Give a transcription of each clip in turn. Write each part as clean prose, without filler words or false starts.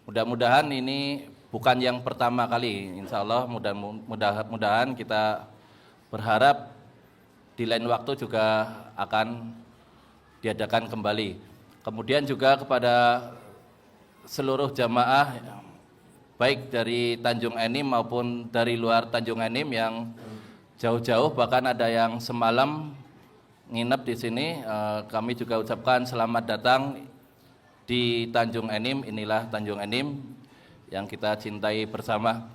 Mudah-mudahan ini bukan yang pertama kali, insya Allah mudah-mudahan kita berharap di lain waktu juga akan diadakan kembali. Kemudian juga kepada seluruh jamaah baik dari Tanjung Enim maupun dari luar Tanjung Enim yang jauh-jauh, bahkan ada yang semalam nginep di sini, kami juga ucapkan selamat datang di Tanjung Enim. Inilah Tanjung Enim yang kita cintai bersama.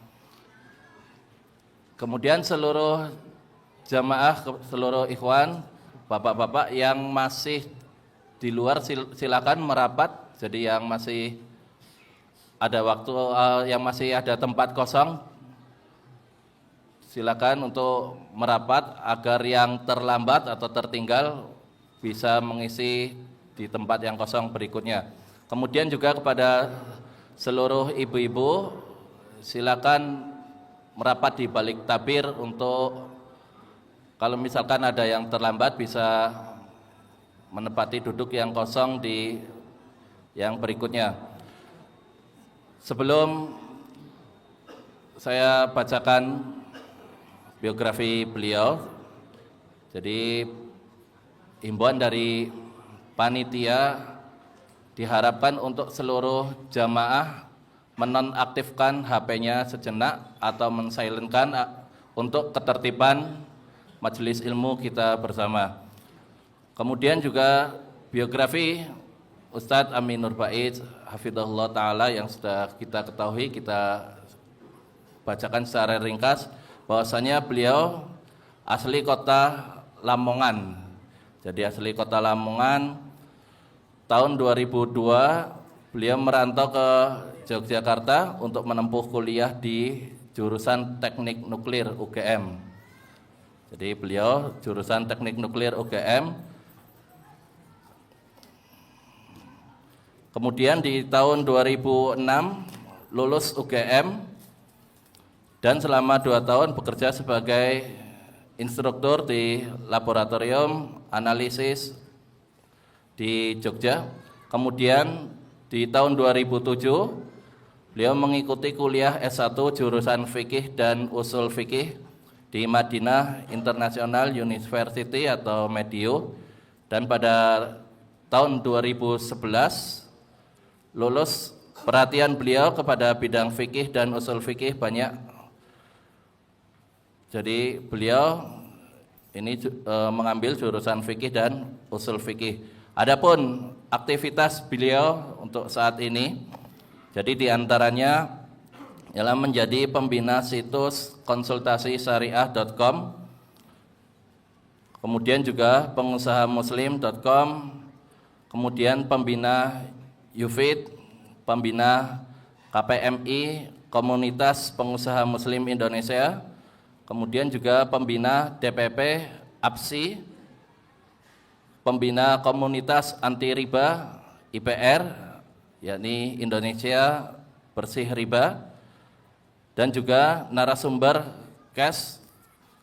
Kemudian seluruh jamaah, seluruh ikhwan, bapak-bapak yang masih di luar silakan merapat. Jadi yang masih ada waktu, yang masih ada tempat kosong, silakan untuk merapat agar yang terlambat atau tertinggal bisa mengisi di tempat yang kosong berikutnya. Kemudian juga kepada seluruh ibu-ibu, silakan merapat di balik tabir untuk kalau misalkan ada yang terlambat bisa menempati duduk yang kosong di yang berikutnya. Sebelum saya bacakan biografi beliau, jadi himbauan dari panitia diharapkan untuk seluruh jamaah menonaktifkan HP-nya sejenak atau mensilentkan untuk ketertiban majelis ilmu kita bersama. Kemudian juga biografi Ustadz Amin Nur Baiz hafizahullah ta'ala yang sudah kita ketahui, kita bacakan secara ringkas bahwasanya beliau asli kota Lamongan. Jadi asli kota Lamongan. Tahun 2002 beliau merantau ke Yogyakarta untuk menempuh kuliah di jurusan Teknik Nuklir UGM. Jadi beliau jurusan Teknik Nuklir UGM. Kemudian di tahun 2006 lulus UGM dan selama 2 tahun bekerja sebagai instruktur di laboratorium analisis di Jogja. Kemudian di tahun 2007 beliau mengikuti kuliah S1 jurusan fikih dan usul fikih di Madinah International University atau Medio, dan pada tahun 2011 lulus. Perhatian beliau kepada bidang fikih dan usul fikih banyak. Jadi beliau ini mengambil jurusan fikih dan usul fikih. Adapun aktivitas beliau untuk saat ini, jadi diantaranya ialah menjadi pembina situs konsultasisyariah.com, kemudian juga pengusahamuslim.com, kemudian pembina Yufid, pembina KPMI, Komunitas Pengusaha Muslim Indonesia, kemudian juga pembina DPP APSI, pembina Komunitas Anti Riba IPR, yakni Indonesia Bersih Riba, dan juga narasumber KES,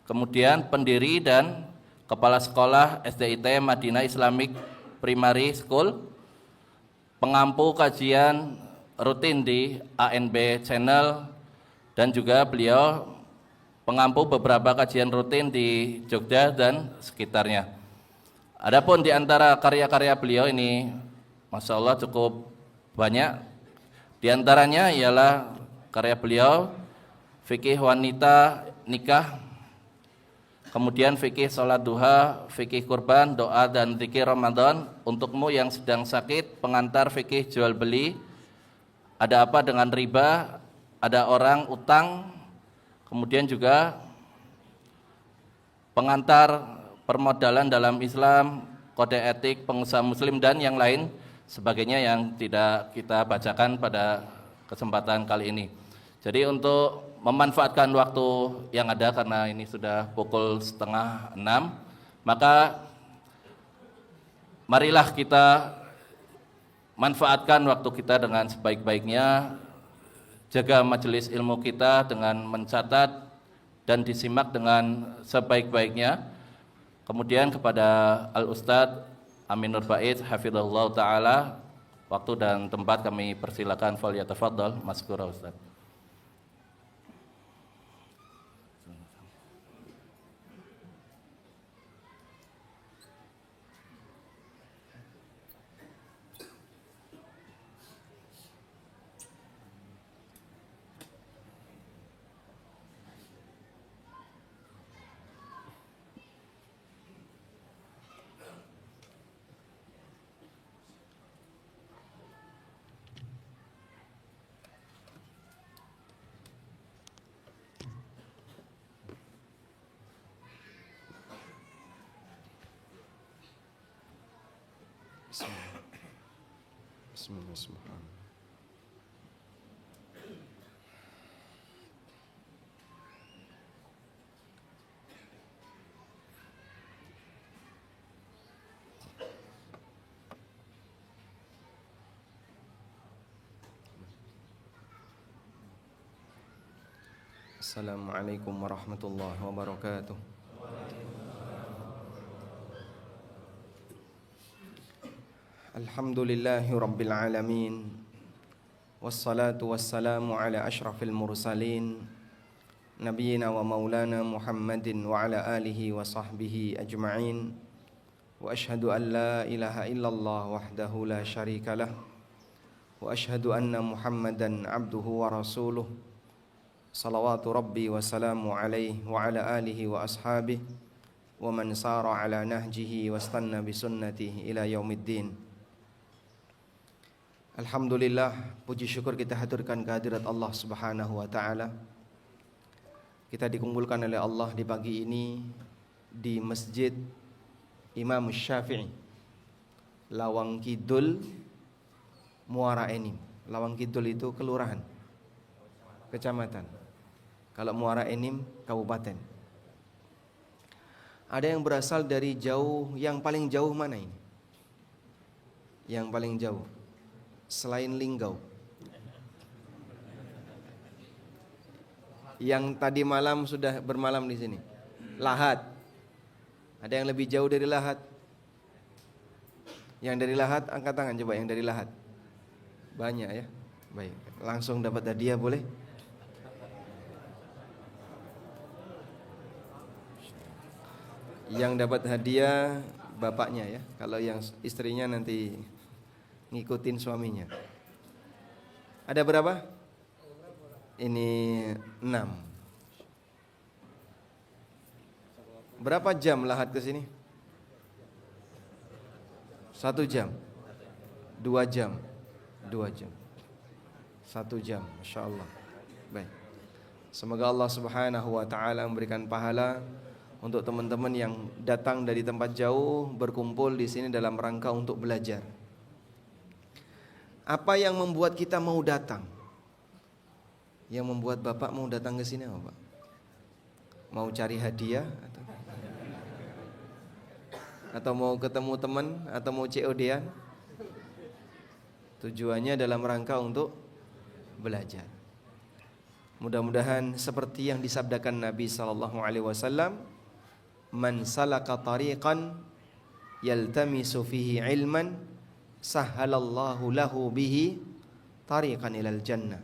kemudian pendiri dan kepala sekolah SDIT Madinah Islamic Primary School, pengampu kajian rutin di ANB Channel, dan juga beliau pengampu beberapa kajian rutin di Jogja dan sekitarnya. Adapun di antara karya-karya beliau ini, Masya Allah cukup banyak. Di antaranya ialah karya beliau fikih wanita nikah, kemudian fikih sholat duha, fikih kurban, doa dan zikir Ramadan, untukmu yang sedang sakit, pengantar fikih jual beli, ada apa dengan riba, ada orang utang, kemudian juga pengantar permodalan dalam Islam, kode etik pengusaha muslim, dan yang lain sebagainya yang tidak kita bacakan pada kesempatan kali ini. Jadi untuk memanfaatkan waktu yang ada, karena ini sudah pukul 5:30, maka marilah kita manfaatkan waktu kita dengan sebaik-baiknya, jaga majelis ilmu kita dengan mencatat dan disimak dengan sebaik-baiknya. Kemudian kepada Al-Ustadz Amin Nur Baiz hafizahullah ta'ala, Waktu dan tempat kami persilakan, falyatafaddal maskura Ustaz. Bismillahirrahmanirrahim. Assalamualaikum warahmatullahi wabarakatuh. Alhamdulillahi rabbil alamin. Wassalatu wassalamu ala ashrafil mursalin Nabiyyina wa maulana Muhammadin wa ala alihi wa sahbihi ajma'in. Wa ashhadu an la ilaha illallah wahdahu la syarika lah. Wa ashhadu anna Muhammadan abduhu wa rasuluh. Salawatu rabbi wa salamu alaihi wa ala alihi wa ashabihi wa man sara ala nahjihi wa istanna bi sunnatihi ila yaumiddin. Alhamdulillah, puji syukur kita haturkan kehadirat Allah Subhanahu wa taala. Kita dikumpulkan oleh Allah di pagi ini di Masjid Imam Syafi'i, Lawang Kidul, Muara Enim. Lawang Kidul itu kelurahan, kecamatan. Kalau Muara Enim kabupaten. Ada yang berasal dari jauh, yang paling jauh mana ini? Yang paling jauh selain Linggau. Yang tadi malam sudah bermalam di sini. Lahat. Ada yang lebih jauh dari Lahat? Yang dari Lahat angkat tangan coba, yang dari Lahat. Banyak ya. Baik, langsung dapat hadiah boleh? Yang dapat hadiah bapaknya ya. Kalau yang istrinya nanti ngikutin suaminya. Ada berapa? Ini 6. Berapa jam Lahat ke sini? 1 jam. 2 jam. 2 jam. 1 jam, Masya Allah. Baik. Semoga Allah Subhanahu wa ta'ala memberikan pahala untuk teman-teman yang datang dari tempat jauh berkumpul di sini dalam rangka untuk belajar. Apa yang membuat kita mau datang? Yang membuat Bapak mau datang ke sini apa, Pak? Mau cari hadiah atau mau ketemu teman atau mau COD-an? Tujuannya dalam rangka untuk belajar. Mudah-mudahan seperti yang disabdakan Nabi sallallahu alaihi wasallam, "Man salaka tariqan yaltamisu fihi ilman sahhalallahu lahu bihi tariqan ilal jannah."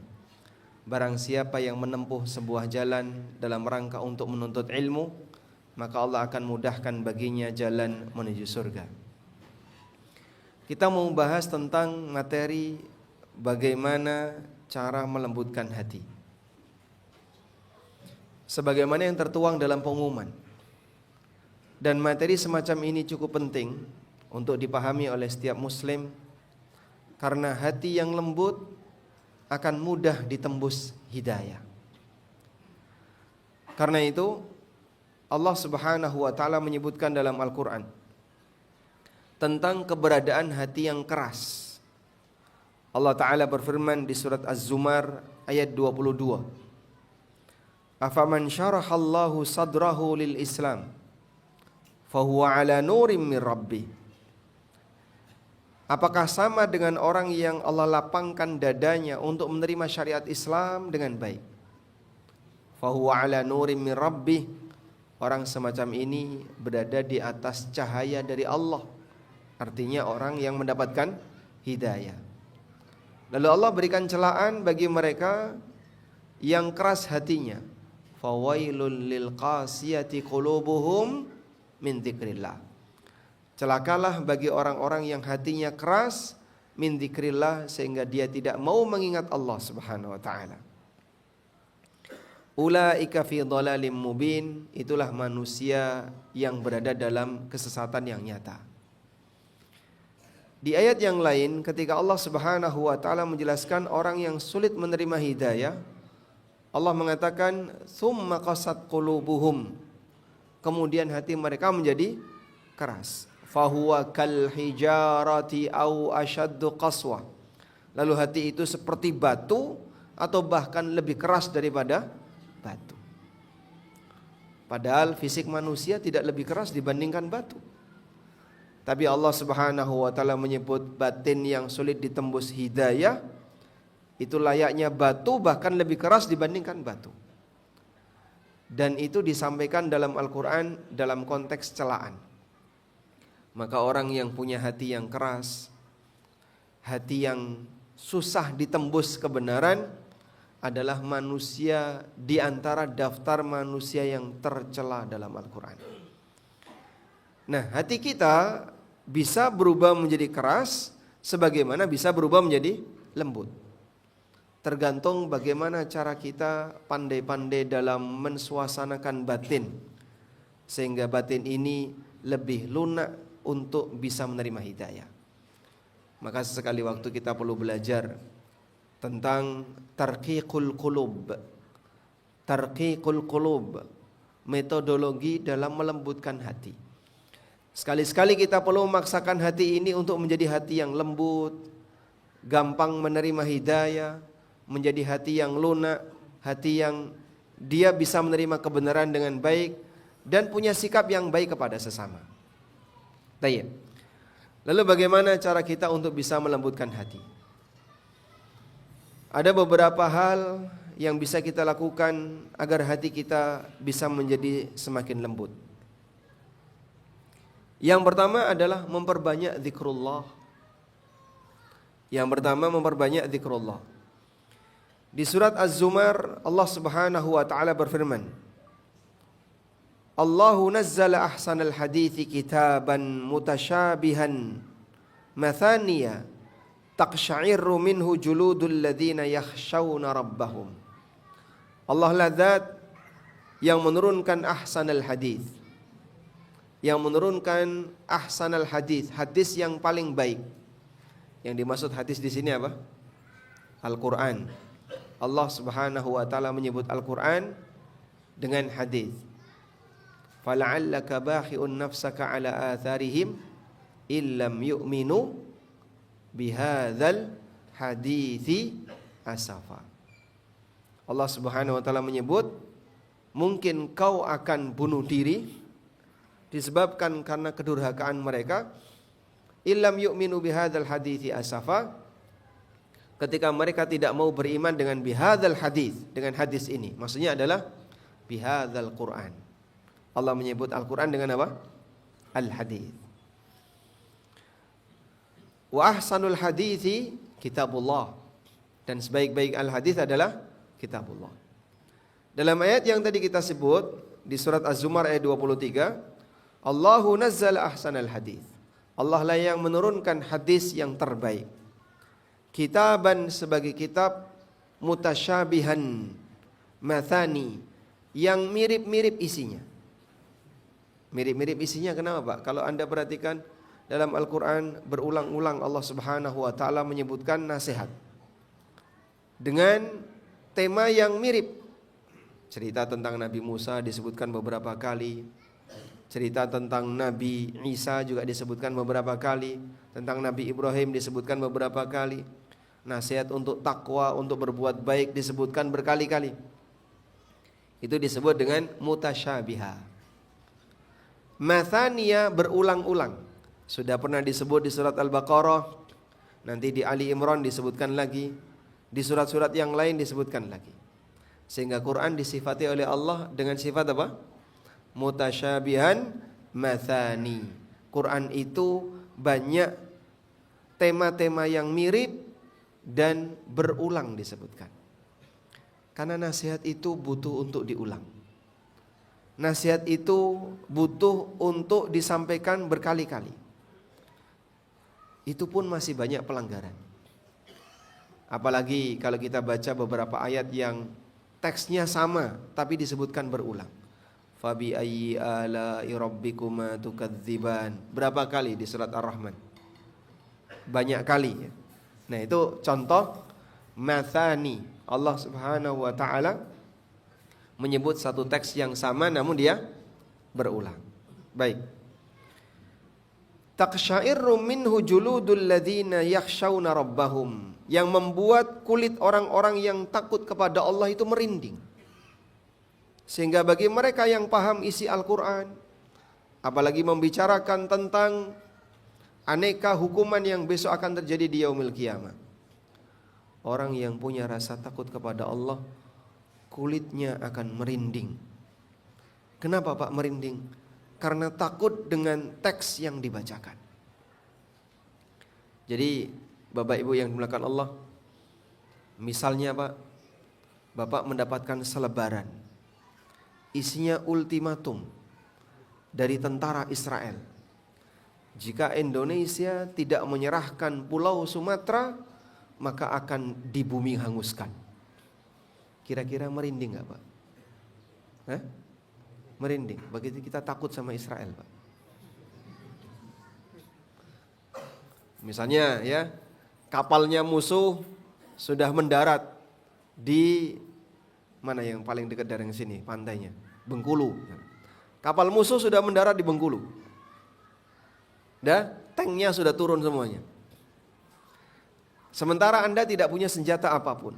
Barang siapa yang menempuh sebuah jalan dalam rangka untuk menuntut ilmu, maka Allah akan mudahkan baginya jalan menuju surga. Kita mau bahas tentang materi bagaimana cara melembutkan hati. Sebagaimana yang tertuang dalam pengumuman. Dan materi semacam ini cukup penting untuk dipahami oleh setiap muslim, karena hati yang lembut akan mudah ditembus hidayah. Karena itu Allah Subhanahu wa ta'ala menyebutkan dalam Al-Quran tentang keberadaan hati yang keras. Allah Ta'ala berfirman di surat Az-Zumar ayat 22, "Afaman syarahallahu sadrahu lil Islam fahuwa ala nurim min rabbih." Apakah sama dengan orang yang Allah lapangkan dadanya untuk menerima syariat Islam dengan baik? Fahuwa ala nurim min rabbih. Orang semacam ini berada di atas cahaya dari Allah. Artinya orang yang mendapatkan hidayah. Lalu Allah berikan celaan bagi mereka yang keras hatinya. Fawailul lil qasiyati qulubuhum min dzikrillah. Celakalah bagi orang-orang yang hatinya keras min dzikrillah, sehingga dia tidak mau mengingat Allah Subhanahu wa taala. Ulaika fi dhalalim mubin, itulah manusia yang berada dalam kesesatan yang nyata. Di ayat yang lain ketika Allah Subhanahu wa taala menjelaskan orang yang sulit menerima hidayah, Allah mengatakan summa qasat qulubuhum, kemudian hati mereka menjadi keras. Fahuwa kal hijarati au ashaddu qaswa, lalu hati itu seperti batu atau bahkan lebih keras daripada batu. Padahal fisik manusia tidak lebih keras dibandingkan batu. Tapi Allah Subhanahu wa taala menyebut batin yang sulit ditembus hidayah itu layaknya batu, bahkan lebih keras dibandingkan batu. Dan itu disampaikan dalam Al-Qur'an dalam konteks celaan. Maka orang yang punya hati yang keras, hati yang susah ditembus kebenaran, adalah manusia di antara daftar manusia yang tercela dalam Al-Qur'an. Nah, hati kita bisa berubah menjadi keras, sebagaimana bisa berubah menjadi lembut. Tergantung bagaimana cara kita pandai-pandai dalam mensuasanakan batin, sehingga batin ini lebih lunak untuk bisa menerima hidayah. Maka sesekali waktu kita perlu belajar tentang tarqiqul qulub. Tarqiqul qulub, metodologi dalam melembutkan hati. Sekali-sekali kita perlu memaksakan hati ini untuk menjadi hati yang lembut, gampang menerima hidayah, menjadi hati yang lunak, hati yang dia bisa menerima kebenaran dengan baik dan punya sikap yang baik kepada sesama. Baik. Lalu bagaimana cara kita untuk bisa melembutkan hati? Ada beberapa hal yang bisa kita lakukan agar hati kita bisa menjadi semakin lembut. Yang pertama adalah memperbanyak zikrullah. Di surat Az-Zumar Allah Subhanahu wa taala berfirman, Allahu nazzala ahsanal hadithi kitaban mutasyabihan mathaniya taqsha'iru minhu juludul ladzina yakhshawna rabbahum. Allah lah zat yang menurunkan ahsanal hadith, yang menurunkan ahsanal hadith, hadis yang paling baik. Yang dimaksud hadis di sini apa? Al-Qur'an. Allah Subhanahu wa taala menyebut Al-Qur'an dengan hadis. Fala'allaka bakhi'un nafsaka ala atharihim illam yu'minu bihadzal hadithi asafa. Allah Subhanahu wa taala menyebut mungkin kau akan bunuh diri disebabkan karena kedurhakaan mereka, illam yu'minu bihadzal hadithi asafa, ketika mereka tidak mau beriman dengan bihadzal hadits, dengan hadis ini. Maksudnya adalah bihadzal Qur'an. Allah menyebut Al-Qur'an dengan apa? Al-hadits. Wa ahsanul hadithi kitabullah, dan sebaik-baik al-hadits adalah kitabullah. Dalam ayat yang tadi kita sebut di surat Az-Zumar ayat 23, Allahu nazzala ahsanal hadits, Allah lah yang menurunkan hadis yang terbaik. Kitaban sebagai kitab, mutasyabihan mathani, yang mirip-mirip isinya. Mirip-mirip isinya kenapa Pak? Kalau Anda perhatikan dalam Al-Quran berulang-ulang Allah Subhanahu wa ta'ala menyebutkan nasihat dengan tema yang mirip. Cerita tentang Nabi Musa disebutkan beberapa kali, cerita tentang Nabi Isa juga disebutkan beberapa kali, tentang Nabi Ibrahim disebutkan beberapa kali, nasihat untuk takwa, untuk berbuat baik disebutkan berkali-kali. Itu disebut dengan mutasyabiha. Mathaniya, berulang-ulang. Sudah pernah disebut di surat Al-Baqarah, nanti di Ali Imran disebutkan lagi, di surat-surat yang lain disebutkan lagi. Sehingga Quran disifati oleh Allah dengan sifat apa? Mutasyabihan mathani. Quran itu banyak tema-tema yang mirip dan berulang disebutkan. Karena nasihat itu butuh untuk diulang. Nasihat itu butuh untuk disampaikan berkali-kali. Itu pun masih banyak pelanggaran. Apalagi kalau kita baca beberapa ayat yang teksnya sama tapi disebutkan berulang. Fabi ayyi ala'i rabbikuma tukadziban. Berapa kali di surat Ar-Rahman? Banyak kali ya. Nah, itu contoh mathani. Allah Subhanahu wa taala menyebut satu teks yang sama namun dia berulang. Baik. Taqsya'irru minhu juludul ladzina yakhshawna rabbahum. Yang membuat kulit orang-orang yang takut kepada Allah itu merinding. Sehingga bagi mereka yang paham isi Al-Quran, apalagi membicarakan tentang aneka hukuman yang besok akan terjadi di yaumil qiyamah, orang yang punya rasa takut kepada Allah, kulitnya akan merinding. Kenapa Pak merinding? Karena takut dengan teks yang dibacakan. Jadi Bapak Ibu yang dimuliakan Allah, misalnya Pak, Bapak mendapatkan selebaran, isinya ultimatum dari tentara Israel. Jika Indonesia tidak menyerahkan Pulau Sumatera, maka akan dibumi hanguskan. Kira-kira merinding gak Pak? Hah? Merinding. Begitu kita takut sama Israel Pak. Misalnya ya, kapalnya musuh sudah mendarat di mana yang paling dekat dari sini pantainya? Bengkulu. Kapal musuh sudah mendarat di Bengkulu. Tanknya sudah turun semuanya. Sementara Anda tidak punya senjata apapun.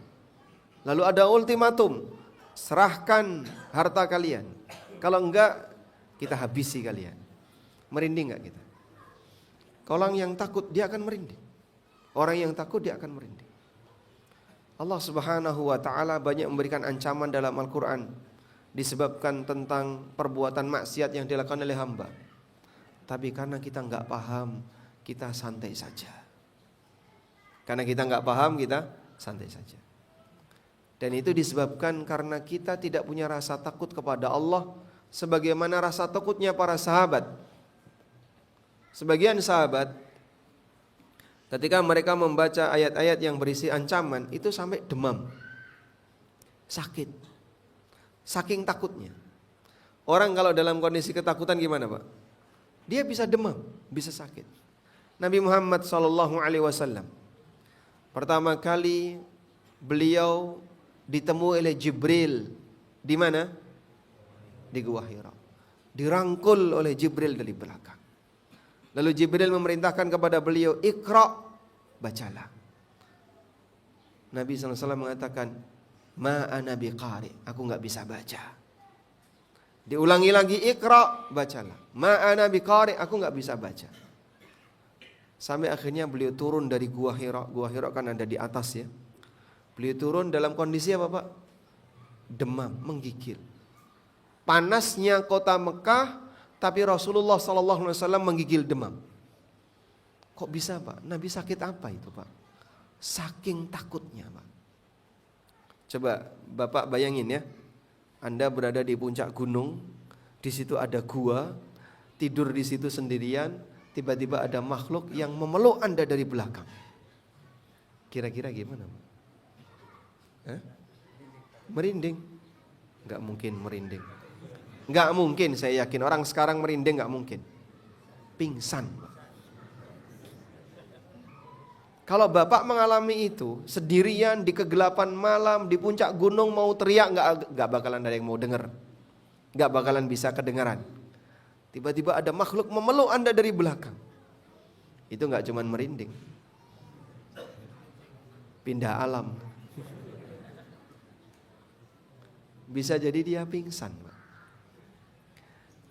Lalu ada ultimatum, serahkan harta kalian. Kalau enggak, kita habisi kalian. Merinding enggak kita? Orang yang takut dia akan merinding. Orang yang takut dia akan merinding. Allah Subhanahu wa taala banyak memberikan ancaman dalam Al-Qur'an disebabkan tentang perbuatan maksiat yang dilakukan oleh hamba. Tapi karena kita enggak paham, kita santai saja. Karena kita enggak paham, kita santai saja. Dan itu disebabkan karena kita tidak punya rasa takut kepada Allah sebagaimana rasa takutnya para sahabat. Sebagian sahabat ketika mereka membaca ayat-ayat yang berisi ancaman itu sampai demam, sakit, saking takutnya. Orang kalau dalam kondisi ketakutan gimana Pak? Dia bisa demam, bisa sakit. Nabi Muhammad SAW pertama kali beliau ditemui oleh Jibril di mana? Di Gua Hira. Dirangkul oleh Jibril dari belakang. Lalu Jibril memerintahkan kepada beliau, Iqra, bacalah. Nabi SAW mengatakan, Ma ana biqari, aku enggak bisa baca. Diulangi lagi, Iqra, bacalah. Ma ana biqari, aku enggak bisa baca. Sampai akhirnya beliau turun dari Gua Hira. Gua Hira kan ada di atas ya. Beliau turun dalam kondisi apa Pak? Demam, menggigil. Panasnya kota Mekah, tapi Rasulullah SAW menggigil demam. Kok bisa Pak? Nabi sakit apa itu Pak? Saking takutnya Pak. Coba Bapak bayangin ya, Anda berada di puncak gunung, di situ ada gua, tidur di situ sendirian, tiba-tiba ada makhluk yang memeluk Anda dari belakang. Kira-kira gimana Pak? Merinding? Enggak mungkin merinding. Enggak mungkin, saya yakin orang sekarang merinding enggak mungkin. Pingsan. Kalau Bapak mengalami itu sendirian di kegelapan malam di puncak gunung, mau teriak enggak bakalan ada yang mau dengar. Enggak bakalan bisa kedengaran. Tiba-tiba ada makhluk memeluk Anda dari belakang. Itu enggak cuman merinding. Pindah alam. Bisa jadi dia pingsan.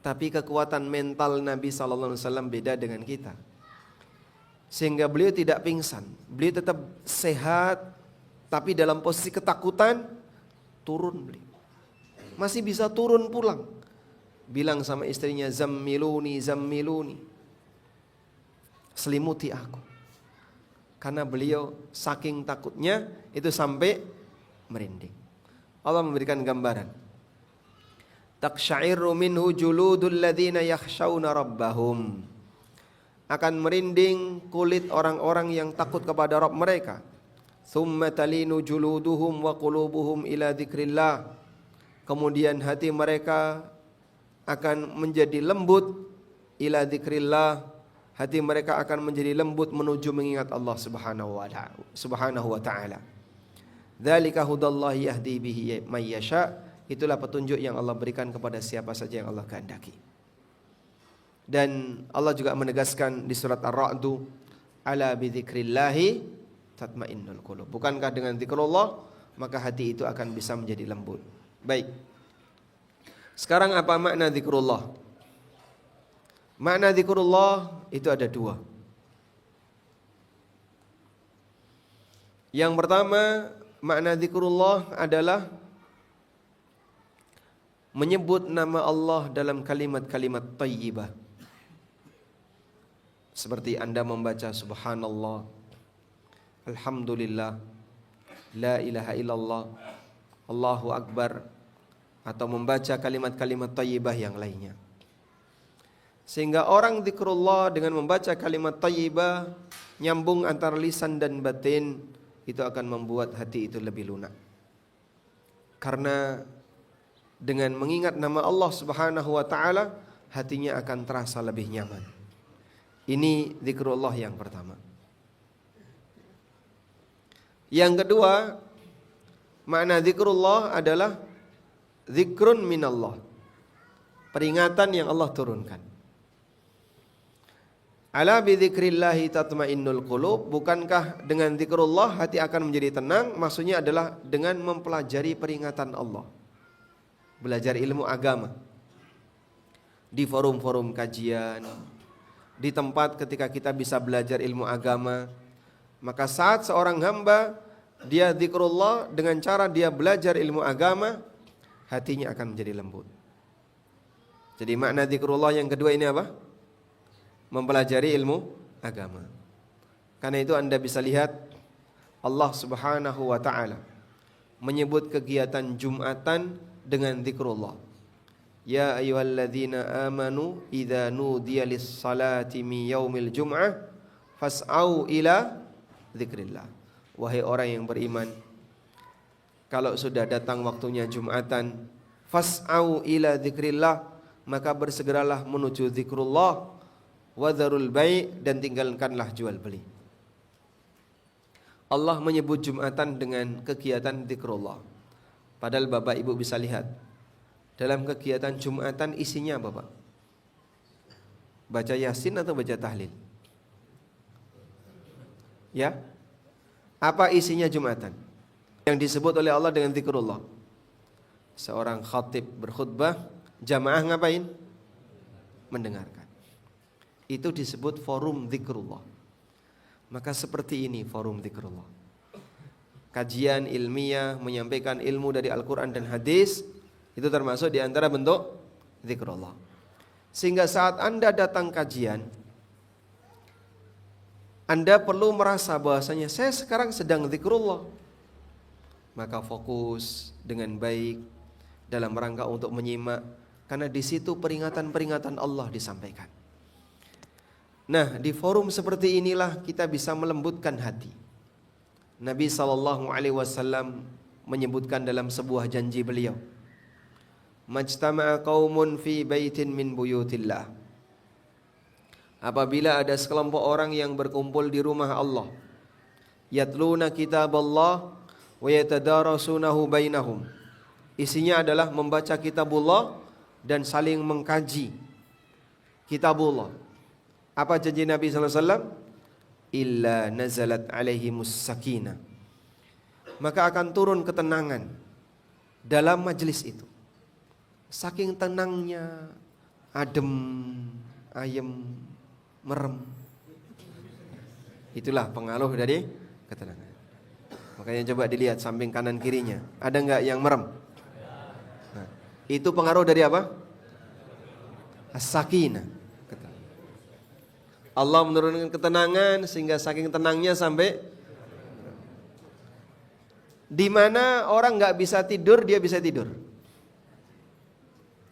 Tapi kekuatan mental Nabi SAW beda dengan kita. Sehingga beliau tidak pingsan. Beliau tetap sehat. Tapi dalam posisi ketakutan, turun beliau. Masih bisa turun pulang. Bilang sama istrinya, Zammiluni, zammiluni. Selimuti aku. karena beliau saking takutnya itu sampai merinding. Allah memberikan gambaran. Taqsha'iru minhu juludul ladzina yakhshawna rabbahum. Akan merinding kulit orang-orang yang takut kepada Rabb mereka. Thumma talinu juluduhum wa qulubuhum ila dzikrillah. Kemudian hati mereka akan menjadi lembut ila dzikrillah. Hati mereka akan menjadi lembut menuju mengingat Allah Subhanahu wa taala. Dzalika hudallahi yahdi bihi may yasha. Itulah petunjuk yang Allah berikan kepada siapa saja yang Allah kehendaki. Dan Allah juga menegaskan di surat Ar-Ra'd, ala bidzikrillahi tatmainnul qulub. Bukankah dengan zikrullah maka hati itu akan bisa menjadi lembut. Baik. Sekarang apa makna zikrullah? Makna zikrullah itu ada dua. Yang pertama, makna zikrullah adalah menyebut nama Allah dalam kalimat-kalimat thayyibah. Seperti Anda membaca subhanallah, alhamdulillah, la ilaha illallah, Allahu akbar, atau membaca kalimat-kalimat thayyibah yang lainnya. Sehingga orang zikrullah dengan membaca kalimat thayyibah, nyambung antara lisan dan batin, itu akan membuat hati itu lebih lunak. Karena dengan mengingat nama Allah Subhanahu wa taala, hatinya akan terasa lebih nyaman. Ini zikrullah yang pertama. Yang kedua, makna zikrullah adalah zikrun minallah. Peringatan yang Allah turunkan. Ala bidzikrillahi tatmainnul qulub. Bukankah dengan zikrullah hati akan menjadi tenang? Maksudnya adalah dengan mempelajari peringatan Allah. Belajar ilmu agama. Di forum-forum kajian, di tempat ketika kita bisa belajar ilmu agama, maka saat seorang hamba dia zikrullah dengan cara dia belajar ilmu agama, hatinya akan menjadi lembut. Jadi makna zikrullah yang kedua ini apa? Mempelajari ilmu agama. Karena itu Anda bisa lihat Allah Subhanahu wa taala menyebut kegiatan Jumatan dengan zikrullah. Ya ayyuhalladzina amanu idza nudiya lis-salati min yaumil jum'ah fas'au ila dzikrillah. Wahai orang yang beriman, kalau sudah datang waktunya Jumatan, fas'au ila dzikrillah, maka bersegeralah menuju zikrullah. Wadharul bai', dan tinggalkanlah jual beli. Allah menyebut Jumatan dengan kegiatan zikrullah. Padahal Bapak Ibu bisa lihat dalam kegiatan Jumatan isinya apa Pak? Baca Yasin atau baca tahlil? Ya? Apa isinya Jumatan? Yang disebut oleh Allah dengan zikrullah. Seorang khatib berkhutbah, jamaah ngapain? Mendengarkan. Itu disebut forum zikrullah. Maka seperti ini forum zikrullah. Kajian ilmiah, menyampaikan ilmu dari Al-Quran dan hadis, itu termasuk di antara bentuk zikrullah. Sehingga saat Anda datang kajian, Anda perlu merasa bahwasanya saya sekarang sedang zikrullah. Maka fokus dengan baik dalam rangka untuk menyimak, karena di situ peringatan-peringatan Allah disampaikan. Nah, di forum seperti inilah kita bisa melembutkan hati. Nabi SAW menyebutkan dalam sebuah janji beliau, majtama'a qaumun fi baitin min buyutillah. Apabila ada sekelompok orang yang berkumpul di rumah Allah, yatluna kitaballah wa yatadarasunahu bainahum. Isinya adalah membaca kitabullah dan saling mengkaji kitabullah. Apa janji Nabi SAW? Illa nazalat alaihimus sakinah. Maka akan turun ketenangan dalam majelis itu. Saking tenangnya, adem, ayem, merem. Itulah pengaruh dari ketenangan. Makanya coba dilihat samping kanan kirinya, ada enggak yang merem? Nah, itu pengaruh dari apa? As-sakinah. Allah menurunkan ketenangan sehingga saking tenangnya sampai di mana orang nggak bisa tidur, dia bisa tidur.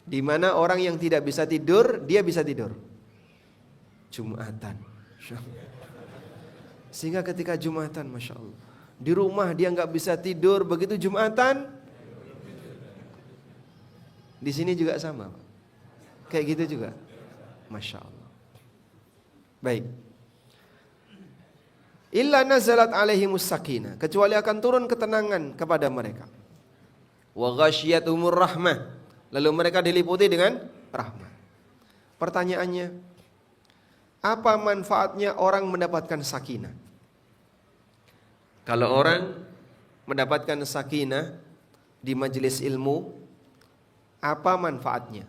Di mana orang yang tidak bisa tidur, dia bisa tidur. Jumatan. Sehingga ketika Jumatan, Masya Allah, di rumah dia nggak bisa tidur, begitu Jumatan, di sini juga sama, kayak gitu juga, Masya Allah. Baik. Illa nazalat alaihimus sakinah, kecuali akan turun ketenangan kepada mereka. Wa ghasyiyatuhumur rahmah, lalu mereka diliputi dengan rahmat. Pertanyaannya, apa manfaatnya orang mendapatkan sakinah? Kalau orang mendapatkan sakinah di majelis ilmu, apa manfaatnya?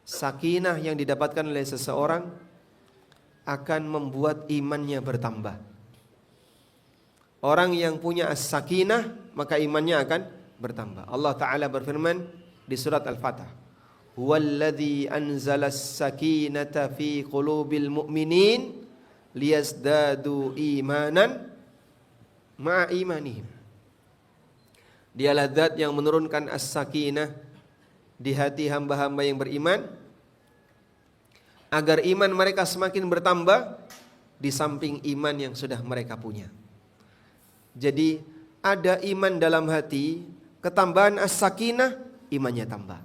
Sakinah yang didapatkan oleh seseorang akan membuat imannya bertambah. Orang yang punya as-sakinah, maka imannya akan bertambah. Allah Ta'ala berfirman di surat Al-Fatah, huwallazi anzala as-sakinata fi qulubil mu'minin liyazdadu imanan ma'a imanihim. Dialah zat yang menurunkan as-sakinah di hati hamba-hamba yang beriman, agar iman mereka semakin bertambah di samping iman yang sudah mereka punya. Jadi ada iman dalam hati, ketambahan as-sakinah, imannya tambah.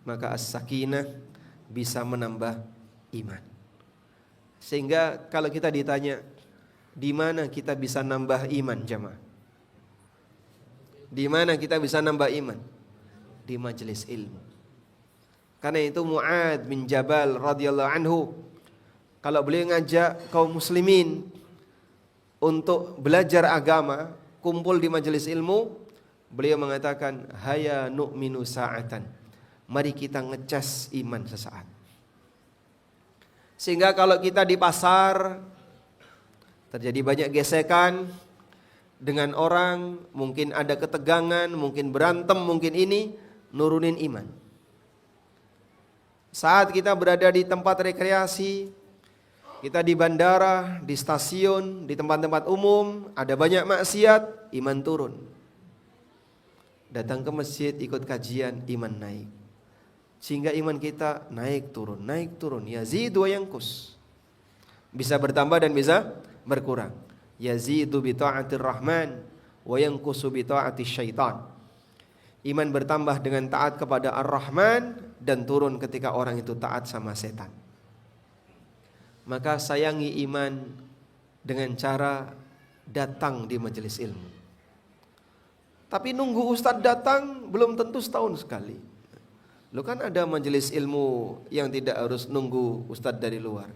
Maka as-sakinah bisa menambah iman. Sehingga kalau kita ditanya, di mana kita bisa nambah iman, jamaah? Di mana kita bisa nambah iman? Di majelis ilmu. Karena itu Mu'adz bin Jabal radhiyallahu anhu, kalau beliau ngajak kaum muslimin untuk belajar agama, kumpul di majelis ilmu, beliau mengatakan, haya nu'minu sa'atan, mari kita ngecas iman sesaat. Sehingga kalau kita di pasar terjadi banyak gesekan dengan orang, mungkin ada ketegangan, mungkin berantem, mungkin ini, nurunin iman. Saat kita berada di tempat rekreasi, kita di bandara, di stasiun, di tempat-tempat umum, ada banyak maksiat, iman turun. Datang ke masjid, ikut kajian, iman naik. Sehingga iman kita naik turun, yazidu wa yanqus. Bisa bertambah dan bisa berkurang. Yazidu bi ta'atir rahman wa yanqusu bi ta'atis syaitan. Iman bertambah dengan taat kepada Ar-Rahman dan turun ketika orang itu taat sama setan. Maka sayangi iman dengan cara datang di majelis ilmu. Tapi nunggu ustadz datang belum tentu setahun sekali. Lo kan ada majelis ilmu yang tidak harus nunggu ustadz dari luar.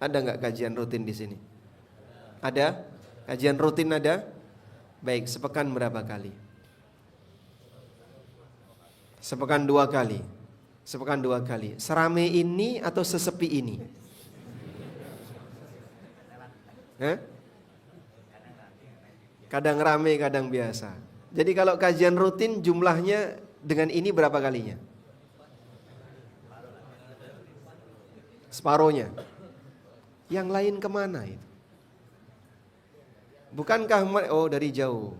Ada nggak kajian rutin di sini? Ada? Kajian rutin ada? Baik, sepekan berapa kali? Sepekan 2 kali. Sepekan 2 kali. Serame ini atau sesepi ini? Kadang rame, kadang biasa. Jadi kalau kajian rutin jumlahnya dengan ini berapa kalinya? Separohnya. Yang lain kemana itu? Bukankah dari jauh?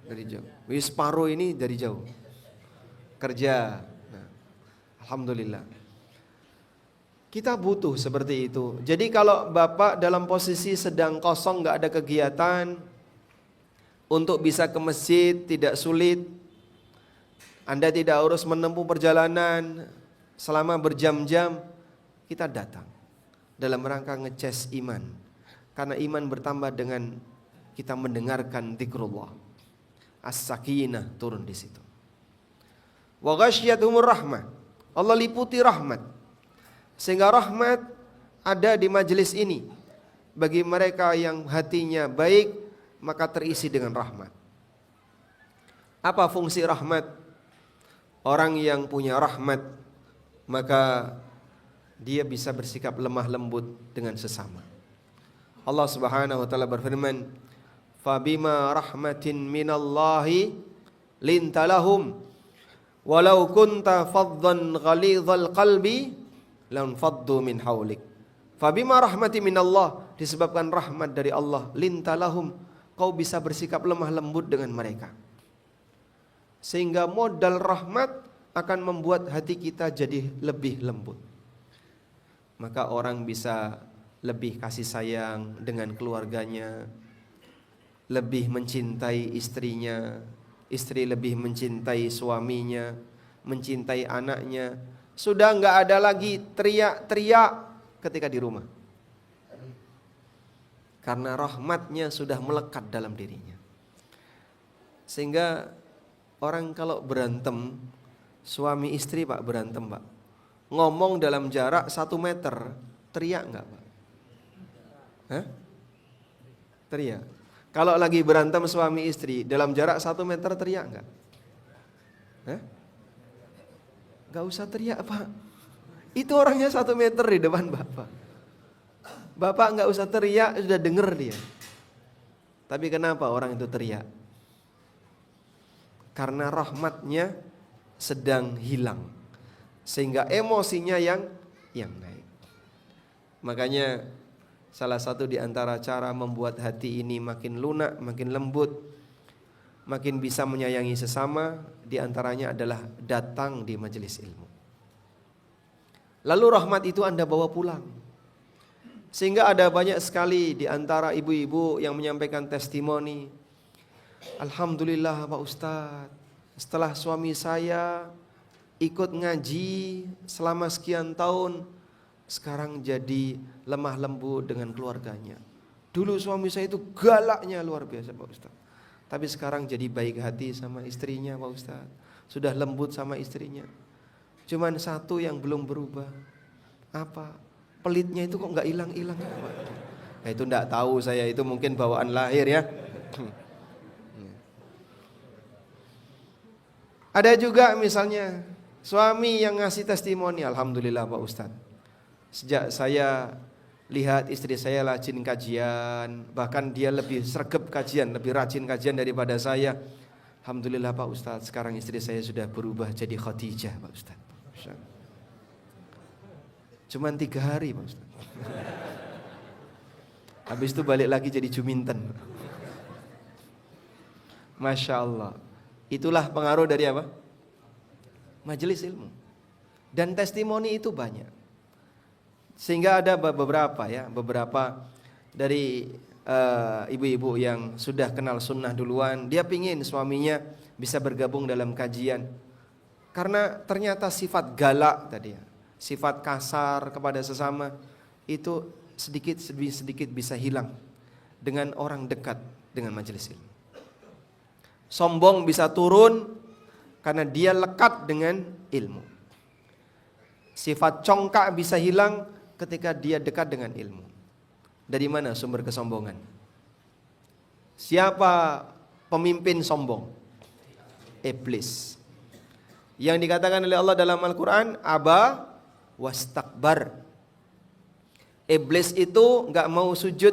Dari jauh. Separoh ini dari jauh. Kerja. Nah, alhamdulillah. Kita butuh seperti itu. Jadi kalau Bapak dalam posisi sedang kosong, gak ada kegiatan, untuk bisa ke masjid tidak sulit. Anda tidak harus menempuh perjalanan selama berjam-jam, kita datang dalam rangka ngecas iman. Karena iman bertambah dengan kita mendengarkan zikrullah. As-sakinah turun di situ. Wa ghasyiyatuhumur rahmah. Allah liputi rahmat. Sehingga rahmat ada di majelis ini. Bagi mereka yang hatinya baik, maka terisi dengan rahmat. Apa fungsi rahmat? Orang yang punya rahmat, maka dia bisa bersikap lemah lembut dengan sesama. Allah Subhanahu wa taala berfirman, "Fabima rahmatin minallahi lintalahum walau kunta faddan ghalidhal qalbi lanfaddu min haulik Fabima rahmati minallah, disebabkan rahmat dari Allah, lintalahum, kau bisa bersikap lemah lembut dengan mereka. Sehingga modal rahmat akan membuat hati kita jadi lebih lembut. Maka orang bisa lebih kasih sayang dengan keluarganya, lebih mencintai istrinya, istri lebih mencintai suaminya, mencintai anaknya. Sudah enggak ada lagi teriak-teriak ketika di rumah, karena rahmatnya sudah melekat dalam dirinya. Sehingga orang kalau berantem, suami istri Pak berantem Pak, ngomong dalam jarak 1 meter, teriak enggak Pak? Hah? Teriak. Kalau lagi berantem suami istri dalam jarak 1 meter, teriak enggak? Hah? Enggak usah teriak Pak. Itu orangnya 1 meter di depan Bapak. Bapak enggak usah teriak, sudah dengar dia. Tapi kenapa orang itu teriak? Karena rahmatnya sedang hilang, sehingga emosinya yang naik. Makanya salah satu di antara cara membuat hati ini makin lunak, makin lembut, makin bisa menyayangi sesama, di antaranya adalah datang di majelis ilmu. Lalu rahmat itu Anda bawa pulang. Sehingga ada banyak sekali di antara ibu-ibu yang menyampaikan testimoni, alhamdulillah Pak Ustadz, setelah suami saya ikut ngaji selama sekian tahun, sekarang jadi lemah lembut dengan keluarganya. Dulu suami saya itu galaknya luar biasa Pak Ustadz, tapi sekarang jadi baik hati sama istrinya Pak Ustadz, sudah lembut sama istrinya. Cuman satu yang belum berubah, apa? Pelitnya itu kok nggak hilang-hilang. Nah, itu nggak tahu saya, itu mungkin bawaan lahir ya. Ada juga misalnya suami yang ngasih testimoni, alhamdulillah Pak Ustadz, sejak saya lihat istri saya rajin kajian, bahkan dia lebih sregep kajian, lebih rajin kajian daripada saya. Alhamdulillah Pak Ustadz, sekarang istri saya sudah berubah jadi Khadijah Pak Ustadz. Cuman 3 hari Pak Ustadz. Habis itu balik lagi jadi Juminten. Masya Allah. Itulah pengaruh dari apa? Majelis ilmu. Dan testimoni itu banyak. Sehingga ada beberapa dari ibu-ibu yang sudah kenal sunnah duluan, dia pingin suaminya bisa bergabung dalam kajian. Karena ternyata sifat galak tadi ya, sifat kasar kepada sesama itu sedikit demi sedikit bisa hilang dengan orang dekat dengan majelis ilmu. Sombong bisa turun karena dia lekat dengan ilmu. Sifat congkak bisa hilang ketika dia dekat dengan ilmu. Dari mana sumber kesombongan? Siapa pemimpin sombong? Iblis. Yang dikatakan oleh Allah dalam Al-Quran, aba wastakbar. Iblis itu gak mau sujud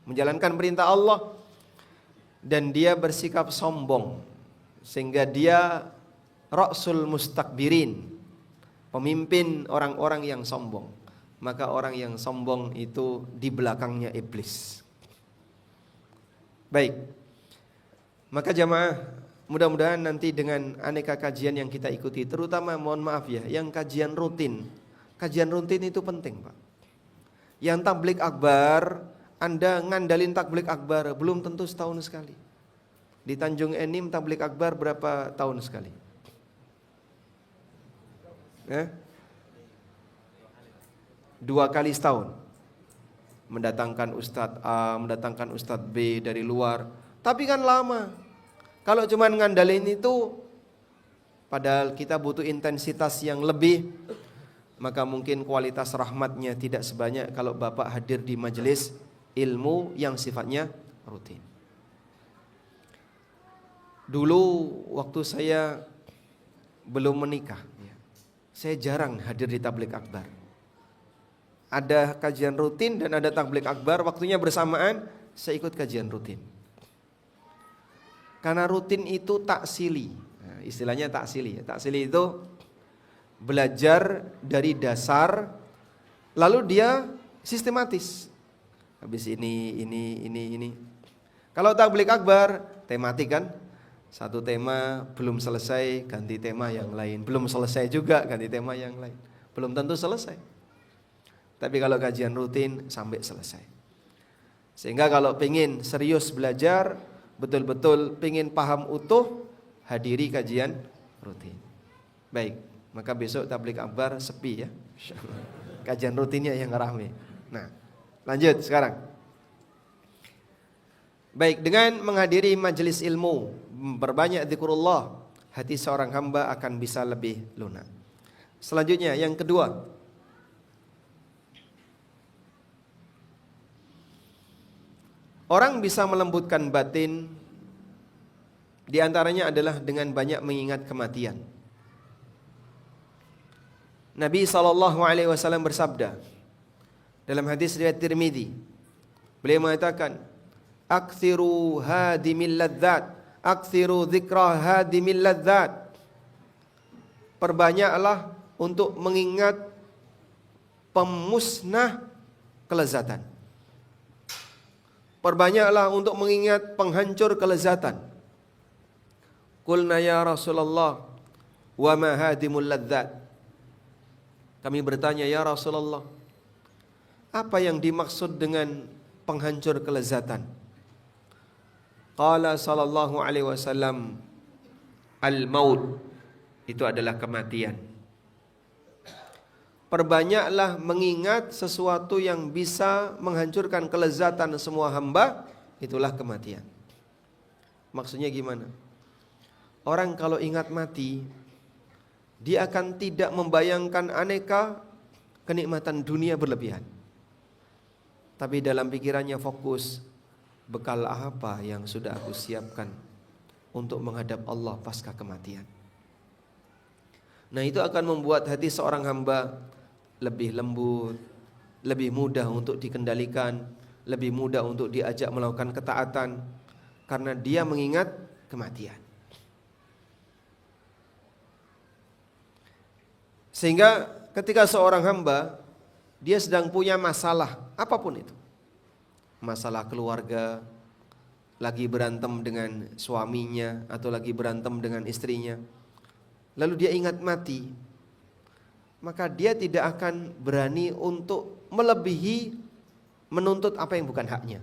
menjalankan perintah Allah, dan dia bersikap sombong, sehingga dia ra'sul mustakbirin, pemimpin orang-orang yang sombong. Maka orang yang sombong itu di belakangnya iblis. Baik, maka jamaah, mudah-mudahan nanti dengan aneka kajian yang kita ikuti, terutama mohon maaf ya, yang kajian rutin. Kajian rutin itu penting Pak. Yang tablik akbar, Anda ngandalin tablik akbar belum tentu setahun sekali. Di Tanjung Enim tablik akbar berapa tahun sekali? 2 kali setahun. Mendatangkan Ustadz A, mendatangkan Ustadz B dari luar. Tapi kan lama. Kalau cuma ngandalin itu, padahal kita butuh intensitas yang lebih, maka mungkin kualitas rahmatnya tidak sebanyak kalau Bapak hadir di majelis ilmu yang sifatnya rutin. Dulu waktu saya belum menikah, saya jarang hadir di tablik akbar. Ada kajian rutin dan ada tablik akbar, waktunya bersamaan, saya ikut kajian rutin. Karena rutin itu taksili, nah, istilahnya taksili. Taksili itu belajar dari dasar Lalu dia sistematis. Habis ini. Kalau tabligh akbar, tematik kan? Satu tema belum selesai, ganti tema yang lain. Belum selesai juga, ganti tema yang lain. Belum tentu selesai. Tapi kalau kajian rutin, sampai selesai. Sehingga kalau pengen serius belajar, betul-betul pengen paham utuh, hadiri kajian rutin. Baik, maka besok tabligh akbar sepi ya. Kajian rutinnya yang rame. Nah, lanjut sekarang. Baik, dengan menghadiri majelis ilmu, memperbanyak zikrullah, hati seorang hamba akan bisa lebih lunak. Selanjutnya, yang kedua, orang bisa melembutkan batin, di antaranya adalah dengan banyak mengingat kematian. Nabi SAW bersabda dalam hadis riwayat Tirmidzi, beliau mengatakan, "Aktsiru hadimil ladzat, aktsiru dzikra hadimil ladzat." Perbanyaklah untuk mengingat pemusnah kelezatan. Perbanyaklah untuk mengingat penghancur kelezatan. Qulna ya Rasulullah, wa ma hadimul ladzat? Kami bertanya, ya Rasulullah, apa yang dimaksud dengan penghancur kelezatan? Qala sallallahu alaihi wasallam, al-maut, itu adalah kematian. Perbanyaklah mengingat sesuatu yang bisa menghancurkan kelezatan semua hamba, itulah kematian. Maksudnya gimana? Orang kalau ingat mati, dia akan tidak membayangkan aneka kenikmatan dunia berlebihan. Tapi dalam pikirannya fokus, bekal apa yang sudah aku siapkan untuk menghadap Allah pasca kematian. Nah, itu akan membuat hati seorang hamba lebih lembut, lebih mudah untuk dikendalikan, lebih mudah untuk diajak melakukan ketaatan, karena dia mengingat kematian. Sehingga ketika seorang hamba dia sedang punya masalah apapun itu, masalah keluarga, lagi berantem dengan suaminya atau lagi berantem dengan istrinya, lalu dia ingat mati, maka dia tidak akan berani untuk melebihi menuntut apa yang bukan haknya.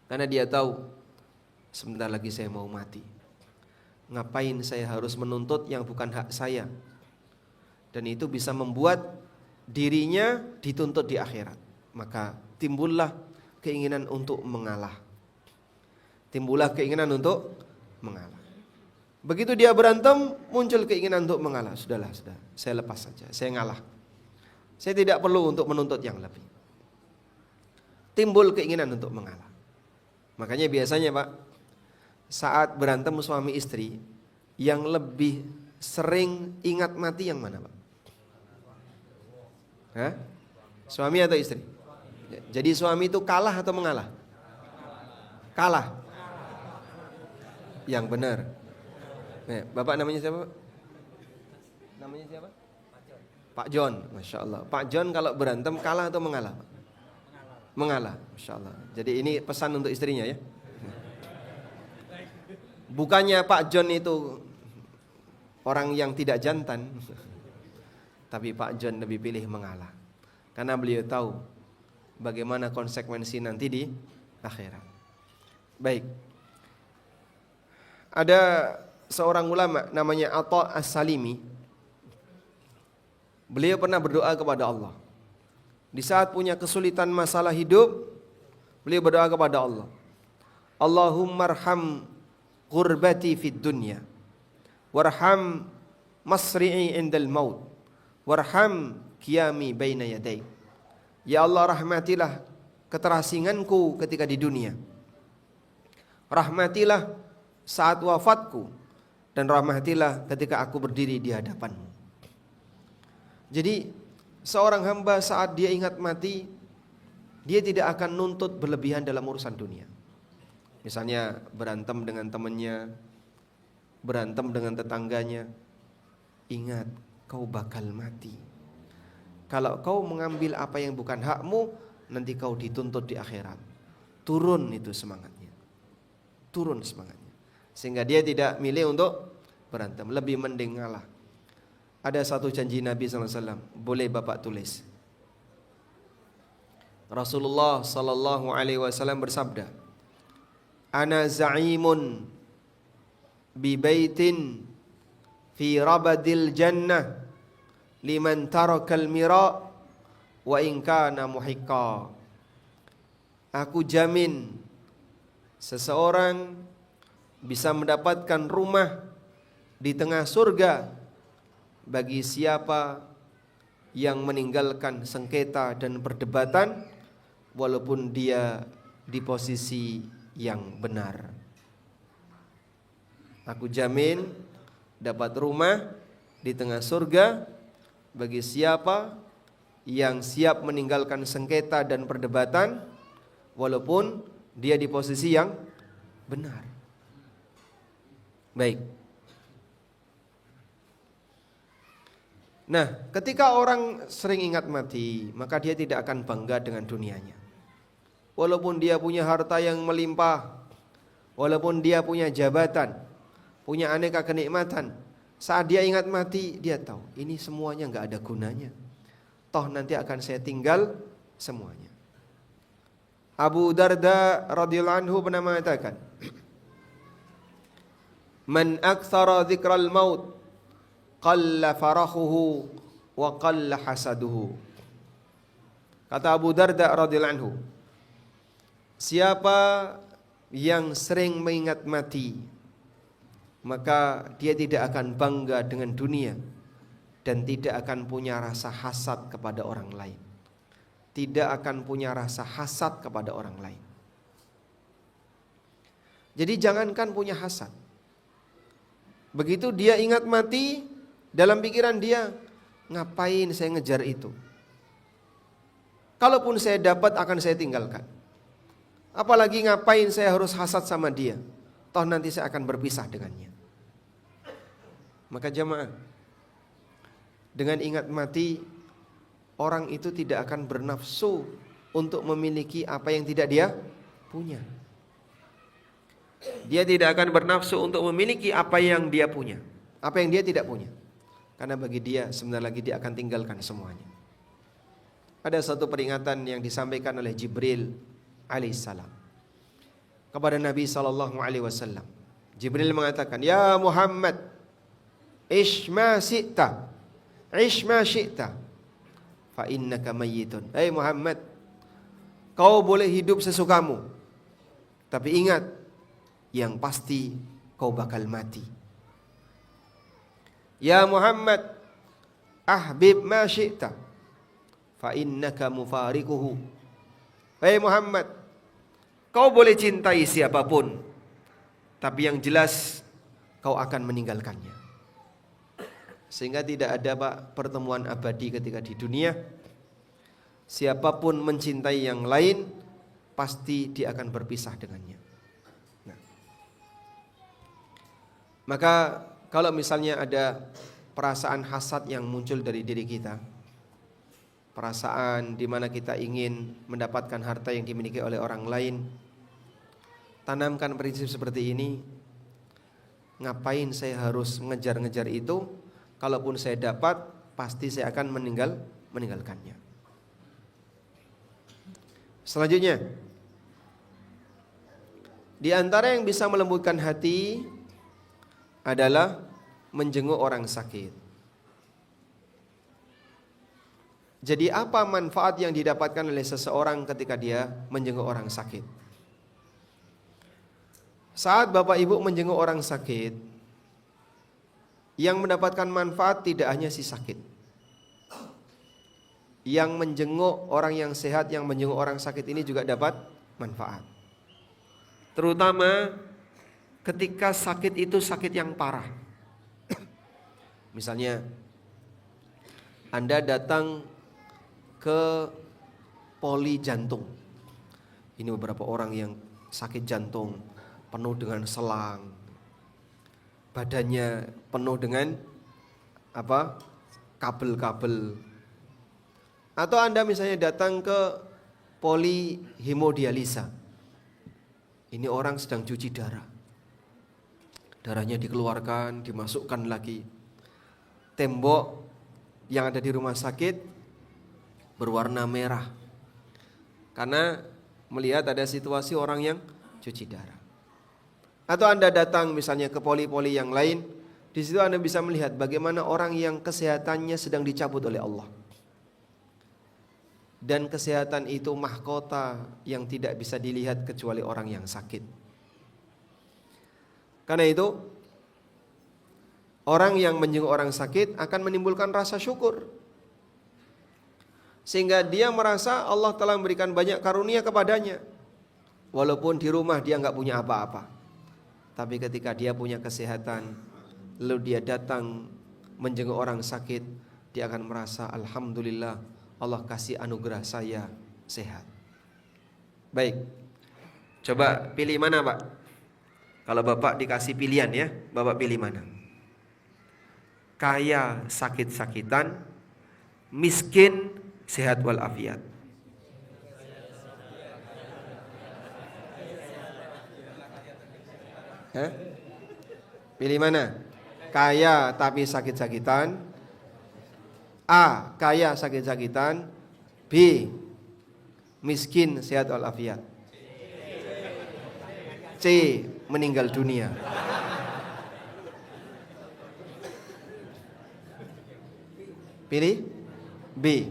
Karena dia tahu, sebentar lagi saya mau mati. Ngapain saya harus menuntut yang bukan hak saya? Dan itu bisa membuat dirinya dituntut di akhirat. Maka timbullah keinginan untuk mengalah. Timbullah keinginan untuk mengalah. Begitu dia berantem, muncul keinginan untuk mengalah. Sudah, saya lepas saja, saya ngalah. Saya tidak perlu untuk menuntut yang lebih. Timbul keinginan untuk mengalah. Makanya biasanya Pak, saat berantem suami istri, yang lebih sering ingat mati yang mana Pak? Hah? Suami atau istri? Jadi suami itu kalah atau mengalah? Kalah. Yang benar. Nah, Bapak namanya siapa? Namanya siapa? Pak John. Masya Allah. Pak John kalau berantem kalah atau mengalah? Mengalah. Masya Allah. Jadi ini pesan untuk istrinya ya. Bukannya Pak John itu orang yang tidak jantan, tapi Pak John lebih pilih mengalah. Karena beliau tahu bagaimana konsekuensi nanti di akhirat. Baik. Ada seorang ulama namanya Atha As-Salimi. Beliau pernah berdoa kepada Allah. Di saat punya kesulitan masalah hidup, beliau berdoa kepada Allah. Allahumma arham qurbati fid dunya, warham masri'i indal maut, warham qiyami baina yadaik. Ya Allah, rahmatilah keterasinganku ketika di dunia. Rahmatilah saat wafatku, dan rahmatilah ketika aku berdiri di hadapanmu. Jadi seorang hamba saat dia ingat mati, dia tidak akan nuntut berlebihan dalam urusan dunia. Misalnya berantem dengan temannya, berantem dengan tetangganya. Ingat, kau bakal mati. Kalau kau mengambil apa yang bukan hakmu, nanti kau dituntut di akhirat. Turun itu semangatnya. Turun semangatnya. Sehingga dia tidak milih untuk berantem, lebih mending ngalah. Ada satu janji Nabi SAW, boleh Bapak tulis. Rasulullah SAW bersabda, Ana za'imun bi baitin fi rabadil jannah liman tarakal mira wa in kana muhiqqa. Aku jamin seseorang bisa mendapatkan rumah di tengah surga bagi siapa yang meninggalkan sengketa dan perdebatan walaupun dia di posisi yang benar. Aku jamin dapat rumah di tengah surga bagi siapa yang siap meninggalkan sengketa dan perdebatan walaupun dia di posisi yang benar. Baik. Nah, ketika orang sering ingat mati, maka dia tidak akan bangga dengan dunianya. Walaupun dia punya harta yang melimpah, walaupun dia punya jabatan, punya aneka kenikmatan, saat dia ingat mati, dia tahu ini semuanya nggak ada gunanya. Toh nanti akan saya tinggal semuanya. Abu Darda radhiyallahu anhu pernah mengatakan, Man aktsara dzikral maut qalla farahuhu wa qalla hasaduhu. Kata Abu Darda radhiyallahu anhu, siapa yang sering mengingat mati, maka dia tidak akan bangga dengan dunia dan tidak akan punya rasa hasad kepada orang lain. Tidak akan punya rasa hasad kepada orang lain. Jadi jangankan punya hasad. Begitu dia ingat mati, dalam pikiran dia, ngapain saya ngejar itu? Kalaupun saya dapat akan saya tinggalkan. Apalagi ngapain saya harus hasad sama dia? Toh nanti saya akan berpisah dengannya. Maka jamaah, dengan ingat mati, orang itu tidak akan bernafsu untuk memiliki apa yang tidak dia punya. Dia tidak akan bernafsu untuk memiliki apa yang dia punya, apa yang dia tidak punya. Karena bagi dia sebentar lagi dia akan tinggalkan semuanya. Ada satu peringatan yang disampaikan oleh Jibril alaihissalam kepada Nabi SAW. Jibril mengatakan, Ya Muhammad, Ish ma syi'ta fa innaka mayyitun. Hai Muhammad, kau boleh hidup sesukamu, tapi ingat, yang pasti kau bakal mati. Ya Muhammad, ahbib ma syi'ta fa innaka mufarikuhu. Hai Muhammad, kau boleh cintai siapapun, tapi yang jelas kau akan meninggalkannya. Sehingga tidak ada Pak pertemuan abadi ketika di dunia. Siapapun mencintai yang lain, pasti dia akan berpisah dengannya. Nah, maka kalau misalnya ada perasaan hasad yang muncul dari diri kita, perasaan di mana kita ingin mendapatkan harta yang dimiliki oleh orang lain, tanamkan prinsip seperti ini. Ngapain saya harus mengejar-ngejar itu? Kalaupun saya dapat, pasti saya akan meninggalkannya. Selanjutnya, di antara yang bisa melembutkan hati adalah menjenguk orang sakit. Jadi apa manfaat yang didapatkan oleh seseorang ketika dia menjenguk orang sakit? Saat Bapak Ibu menjenguk orang sakit, yang mendapatkan manfaat tidak hanya si sakit. Yang menjenguk orang yang sehat, yang menjenguk orang sakit ini juga dapat manfaat. Terutama ketika sakit itu sakit yang parah. Misalnya Anda datang ke poli jantung. Ini beberapa orang yang sakit jantung, penuh dengan selang, badannya penuh dengan kabel-kabel. Atau Anda misalnya datang ke polihemodialisa. Ini orang sedang cuci darah. Darahnya dikeluarkan, dimasukkan lagi. Tembok yang ada di rumah sakit berwarna merah. Karena melihat ada situasi orang yang cuci darah. Atau Anda datang misalnya ke poli-poli yang lain, di situ Anda bisa melihat bagaimana orang yang kesehatannya sedang dicabut oleh Allah. Dan kesehatan itu mahkota yang tidak bisa dilihat kecuali orang yang sakit. Karena itu, orang yang menjenguk orang sakit akan menimbulkan rasa syukur. Sehingga dia merasa Allah telah memberikan banyak karunia kepadanya. Walaupun di rumah dia nggak punya apa-apa. Tapi ketika dia punya kesehatan, lalu dia datang menjenguk orang sakit, dia akan merasa alhamdulillah Allah kasih anugerah saya sehat. Baik, coba pilih mana Pak? Kalau Bapak dikasih pilihan ya, Bapak pilih mana? Kaya sakit-sakitan, miskin sehat walafiat. Pilih mana? Kaya tapi sakit-sakitan. A. Kaya sakit-sakitan. B. Miskin sehat walafiat. C. Meninggal dunia. Pilih B.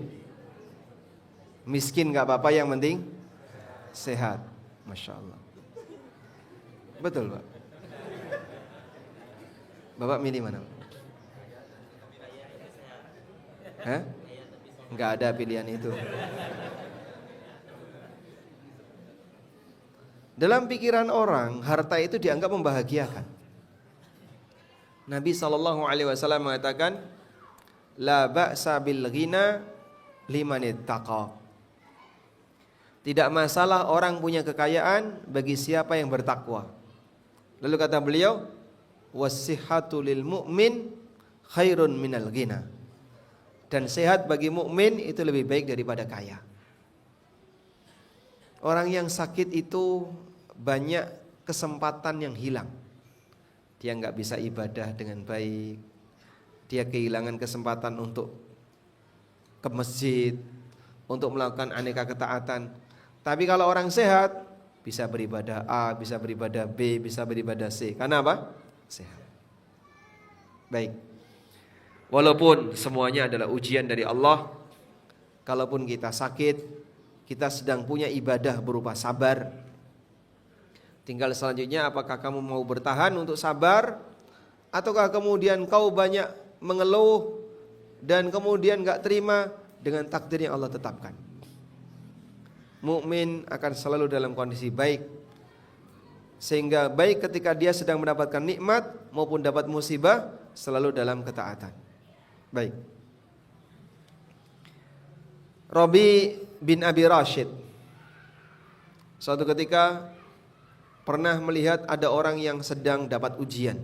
Miskin gak apa-apa, yang penting sehat. Masya Allah. Betul Pak. Bapak milih mana? Nggak ada pilihan itu. Dalam pikiran orang, harta itu dianggap membahagiakan. Nabi SAW mengatakan, la ba'sa bil ghina liman ittaqa. Tidak masalah orang punya kekayaan bagi siapa yang bertakwa. Lalu kata beliau, wassihhatu lil mu'min khairun minal ghina. Dan sehat bagi mukmin itu lebih baik daripada kaya. Orang yang sakit itu banyak kesempatan yang hilang. Dia nggak bisa ibadah dengan baik. Dia kehilangan kesempatan untuk ke masjid, untuk melakukan aneka ketaatan. Tapi kalau orang sehat, bisa beribadah A, bisa beribadah B, bisa beribadah C. Karena apa? Sehat. Baik. Walaupun semuanya adalah ujian dari Allah, kalaupun kita sakit, kita sedang punya ibadah berupa sabar. Tinggal selanjutnya, apakah kamu mau bertahan untuk sabar, ataukah kemudian kau banyak mengeluh dan kemudian gak terima dengan takdir yang Allah tetapkan. Mukmin akan selalu dalam kondisi baik, sehingga baik ketika dia sedang mendapatkan nikmat maupun dapat musibah, selalu dalam ketaatan. Baik. Rabi bin Abi Rashid suatu ketika pernah melihat ada orang yang sedang dapat ujian.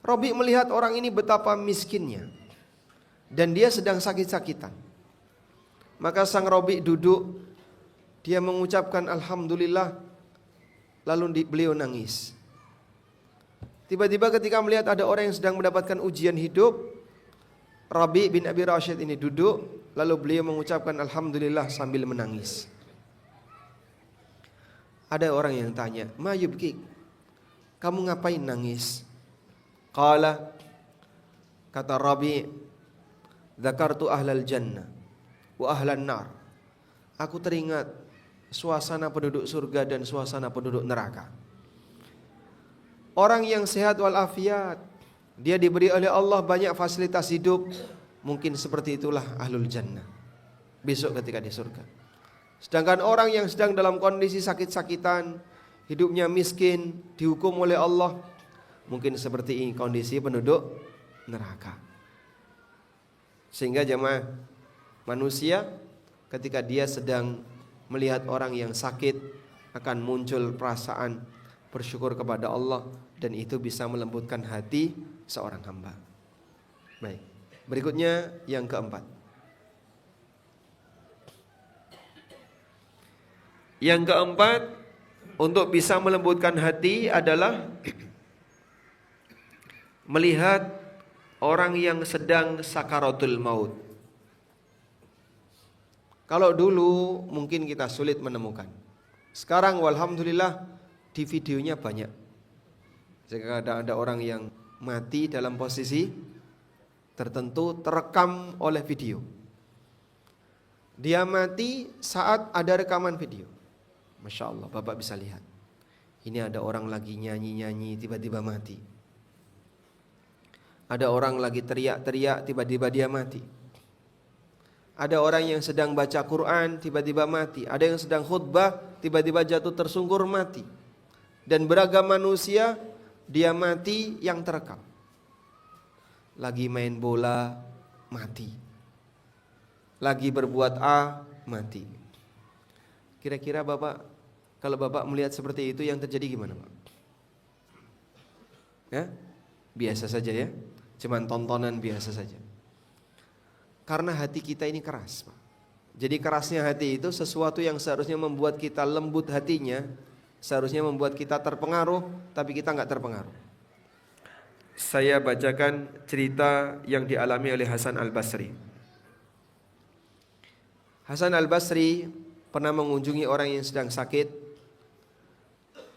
Rabi melihat orang ini betapa miskinnya dan dia sedang sakit-sakitan. Maka sang Rabi duduk, dia mengucapkan alhamdulillah, lalu beliau nangis. Tiba-tiba ketika melihat ada orang yang sedang mendapatkan ujian hidup, Rabi bin Abi Rashid ini duduk, lalu beliau mengucapkan alhamdulillah sambil menangis. Ada orang yang tanya, "Ma yubki? Kamu ngapain nangis?" Qala, kata Rabi, "Dzakartu ahlal jannah wa ahlan nar." Aku teringat suasana penduduk surga dan suasana penduduk neraka. Orang yang sehat walafiat, dia diberi oleh Allah banyak fasilitas hidup, mungkin seperti itulah ahlul jannah besok ketika di surga. Sedangkan orang yang sedang dalam kondisi sakit-sakitan, hidupnya miskin, dihukum oleh Allah, mungkin seperti ini kondisi penduduk neraka. Sehingga jemaah, manusia ketika dia sedang melihat orang yang sakit, akan muncul perasaan bersyukur kepada Allah, dan itu bisa melembutkan hati seorang hamba. Baik, berikutnya yang keempat. Yang keempat, untuk bisa melembutkan hati adalah melihat orang yang sedang sakaratul maut. Kalau dulu mungkin kita sulit menemukan. Sekarang walhamdulillah di videonya banyak. Jika ada orang yang mati dalam posisi tertentu terekam oleh video. Dia mati saat ada rekaman video. Masya Allah, Bapak bisa lihat. Ini ada orang lagi nyanyi-nyanyi, tiba-tiba mati. Ada orang lagi teriak-teriak, tiba-tiba dia mati. Ada orang yang sedang baca Quran, tiba-tiba mati. Ada yang sedang khutbah, tiba-tiba jatuh tersungkur mati. Dan beragam manusia, dia mati yang terekam. Lagi main bola, mati. Lagi berbuat A, mati. Kira-kira Bapak, kalau Bapak melihat seperti itu, yang terjadi gimana Pak? Ya? Biasa saja ya. Cuman tontonan biasa saja. Karena hati kita ini keras Pak. Jadi kerasnya hati itu sesuatu yang seharusnya membuat kita lembut hatinya, seharusnya membuat kita terpengaruh, tapi kita nggak terpengaruh. Saya bacakan cerita yang dialami oleh Hasan Al-Basri. Hasan Al-Basri pernah mengunjungi orang yang sedang sakit,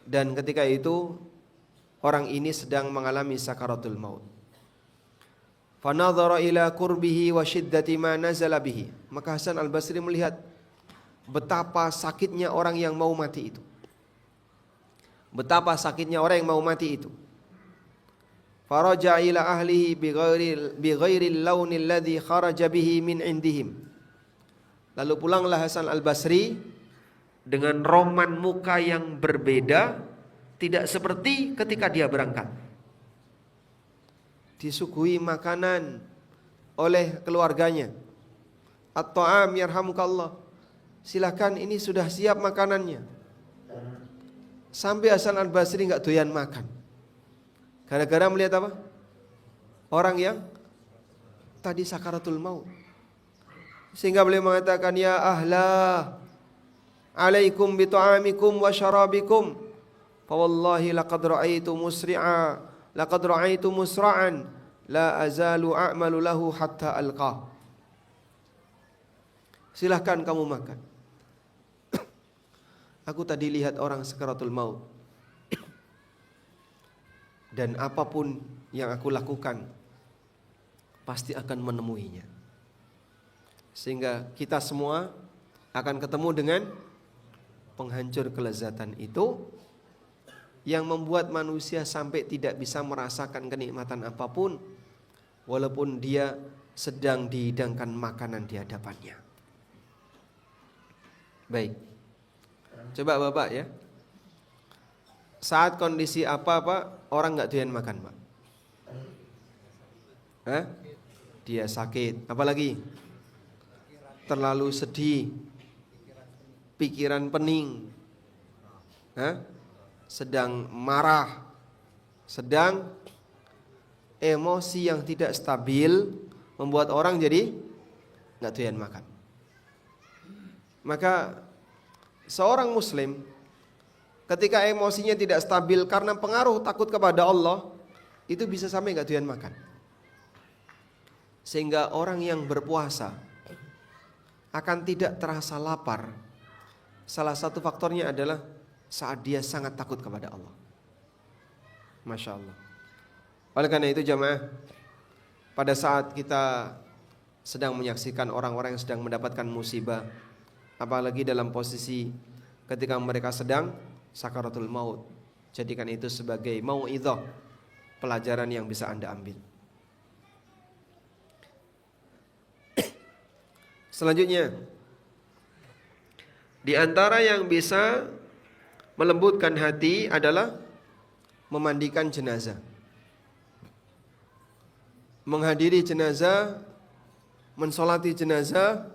dan ketika itu orang ini sedang mengalami sakaratul maut. Fanadhara ila kurbihi wa shiddati ma nazala bihi. Maka Hasan Al-Basri melihat betapa sakitnya orang yang mau mati itu. Betapa sakitnya orang yang mau mati itu. Faraja ila ahlihi bighairi al-launi alladhi kharaja bihi min indihim. Lalu pulanglah Hasan Al-Basri dengan roman muka yang berbeda, tidak seperti ketika dia berangkat. Disuguhi makanan oleh keluarganya. At-ta'am yarhamukallah. Silakan, ini sudah siap makanannya. Sampai Hasan Al-Basri enggak doyan makan. Gara-gara melihat apa? Orang yang tadi sakaratul maut. Sehingga beliau mengatakan, ya ahla alaikum bitu'amikum wa syarabikum. Fa wallahi laqad ra'aitu musra'an la azalu a'malu lahu hatta alqa. Silahkan kamu makan. Aku tadi lihat orang sakaratul maut. Dan apapun yang aku lakukan pasti akan menemuinya. Sehingga kita semua akan ketemu dengan penghancur kelezatan itu, yang membuat manusia sampai tidak bisa merasakan kenikmatan apapun walaupun dia sedang dihidangkan makanan di hadapannya. Baik. Coba Bapak ya. Saat kondisi apa Pak, orang enggak doyan makan Pak? Hah? Dia sakit, apalagi? Terlalu sedih, pikiran pening, sedang marah, sedang emosi yang tidak stabil, membuat orang jadi nggak doyan makan. Maka seorang muslim ketika emosinya tidak stabil karena pengaruh takut kepada Allah, itu bisa sampai nggak doyan makan. Sehingga orang yang berpuasa akan tidak terasa lapar. Salah satu faktornya adalah saat dia sangat takut kepada Allah. Masya Allah. Oleh karena itu jamaah, pada saat kita sedang menyaksikan orang-orang yang sedang mendapatkan musibah, apalagi dalam posisi ketika mereka sedang sakaratul maut, jadikan itu sebagai mau'izah, pelajaran yang bisa Anda ambil. Selanjutnya, di antara yang bisa melembutkan hati adalah memandikan jenazah. Menghadiri jenazah, mensolati jenazah,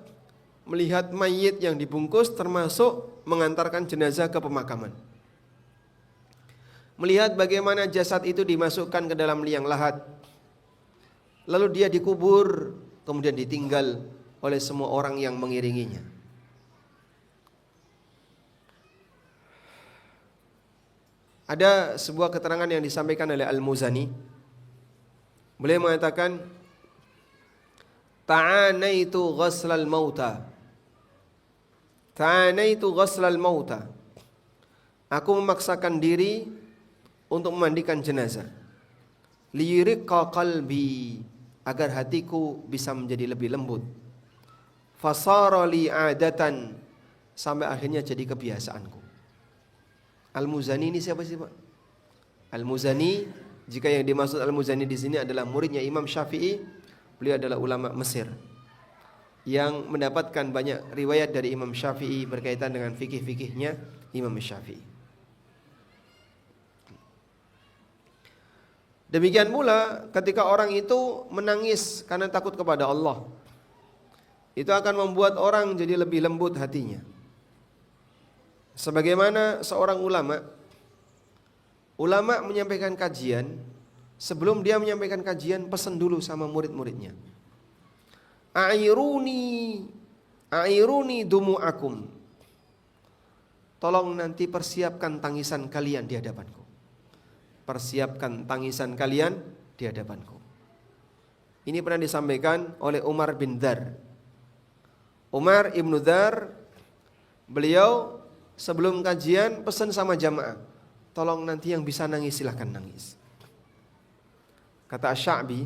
melihat mayit yang dibungkus, termasuk mengantarkan jenazah ke pemakaman. Melihat bagaimana jasad itu dimasukkan ke dalam liang lahat, lalu dia dikubur, kemudian ditinggal oleh semua orang yang mengiringinya. Ada sebuah keterangan yang disampaikan oleh Al-Muzani. Beliau mengatakan, ta'anaitu ghaslal mauta. Ta'anaitu ghaslal mauta. Aku memaksakan diri untuk memandikan jenazah. Liyuriqqa qalbi, agar hatiku bisa menjadi lebih lembut. Fasara li adatan, sampai akhirnya jadi kebiasaanku. Al-Muzani ini siapa sih, Pak? Al-Muzani, jika yang dimaksud Al-Muzani di sini adalah muridnya Imam Syafi'i, beliau adalah ulama Mesir yang mendapatkan banyak riwayat dari Imam Syafi'i berkaitan dengan fikih-fikihnya Imam Syafi'i. Demikian pula ketika orang itu menangis karena takut kepada Allah, itu akan membuat orang jadi lebih lembut hatinya. Sebagaimana seorang ulama menyampaikan kajian, sebelum dia menyampaikan kajian, pesan dulu sama murid-muridnya. A'iruni dumu'akum. Tolong nanti persiapkan tangisan kalian di hadapanku. Persiapkan tangisan kalian di hadapanku. Ini pernah disampaikan oleh Umar bin Dzar. Umar ibnu Dzar, beliau sebelum kajian pesan sama jamaah, tolong nanti yang bisa nangis silahkan nangis. Kata Asy-Sya'bi,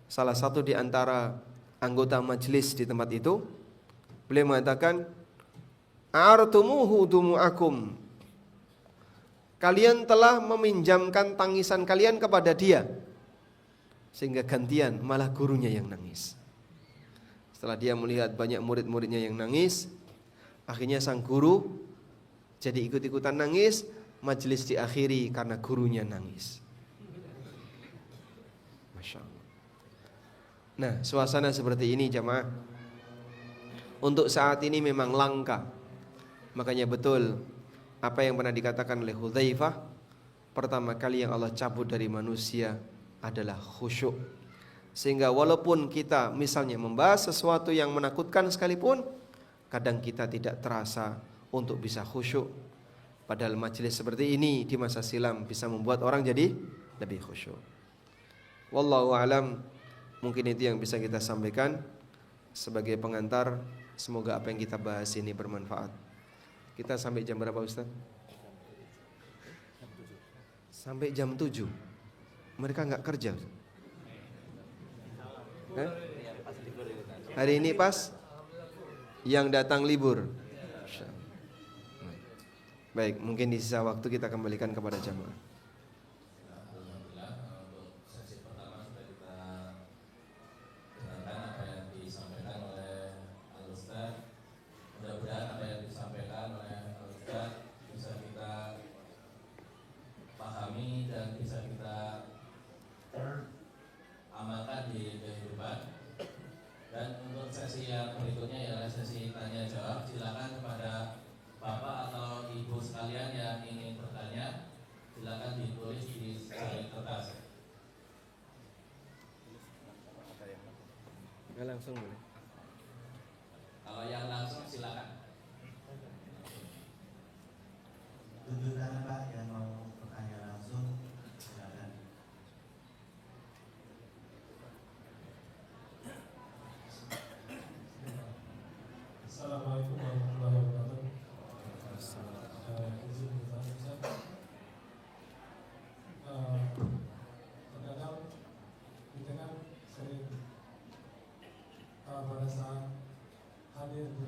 salah satu di antara anggota majelis di tempat itu, beliau mengatakan, a'artumuhu dumu'akum. Kalian telah meminjamkan tangisan kalian kepada dia, sehingga gantian malah gurunya yang nangis. Setelah dia melihat banyak murid-muridnya yang nangis, akhirnya sang guru jadi ikut-ikutan nangis, majelis diakhiri karena gurunya nangis. Masya Allah. Nah, suasana seperti ini jamaah, untuk saat ini memang langka. Makanya betul apa yang pernah dikatakan oleh Hudzaifah, pertama kali yang Allah cabut dari manusia adalah khusyuk. Sehingga walaupun kita misalnya membahas sesuatu yang menakutkan sekalipun, kadang kita tidak terasa untuk bisa khusyuk. Padahal majelis seperti ini di masa silam bisa membuat orang jadi lebih khusyuk. Wallahu a'lam. Mungkin itu yang bisa kita sampaikan sebagai pengantar. Semoga apa yang kita bahas ini bermanfaat. Kita sampai jam berapa, Ustaz? Sampai jam 7. Mereka enggak kerja. Hari ini pas yang datang libur. Baik, mungkin di sisa waktu kita kembalikan kepada jamaah. Langsung boleh. Kalau yang langsung silakan. Tunjukkan Pak yang mau bertanya langsung, silakan. Assalamualaikum warahmatullahi wabarakatuh. Izin bertanya Ustaz. Terkadang kita kan sering pada saat hadir di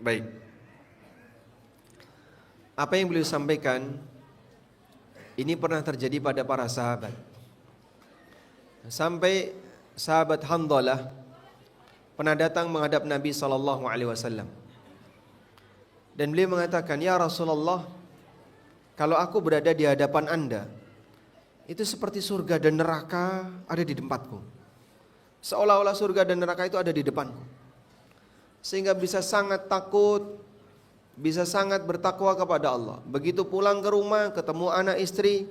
Baik. Apa yang beliau sampaikan ini pernah terjadi pada para sahabat. Sampai sahabat Handalah pernah datang menghadap Nabi SAW. Dan beliau mengatakan, "Ya Rasulullah, kalau aku berada di hadapan Anda, itu seperti surga dan neraka ada di tempatku. Seolah-olah surga dan neraka itu ada di depanku. Sehingga bisa sangat takut, bisa sangat bertakwa kepada Allah. Begitu pulang ke rumah, ketemu anak istri,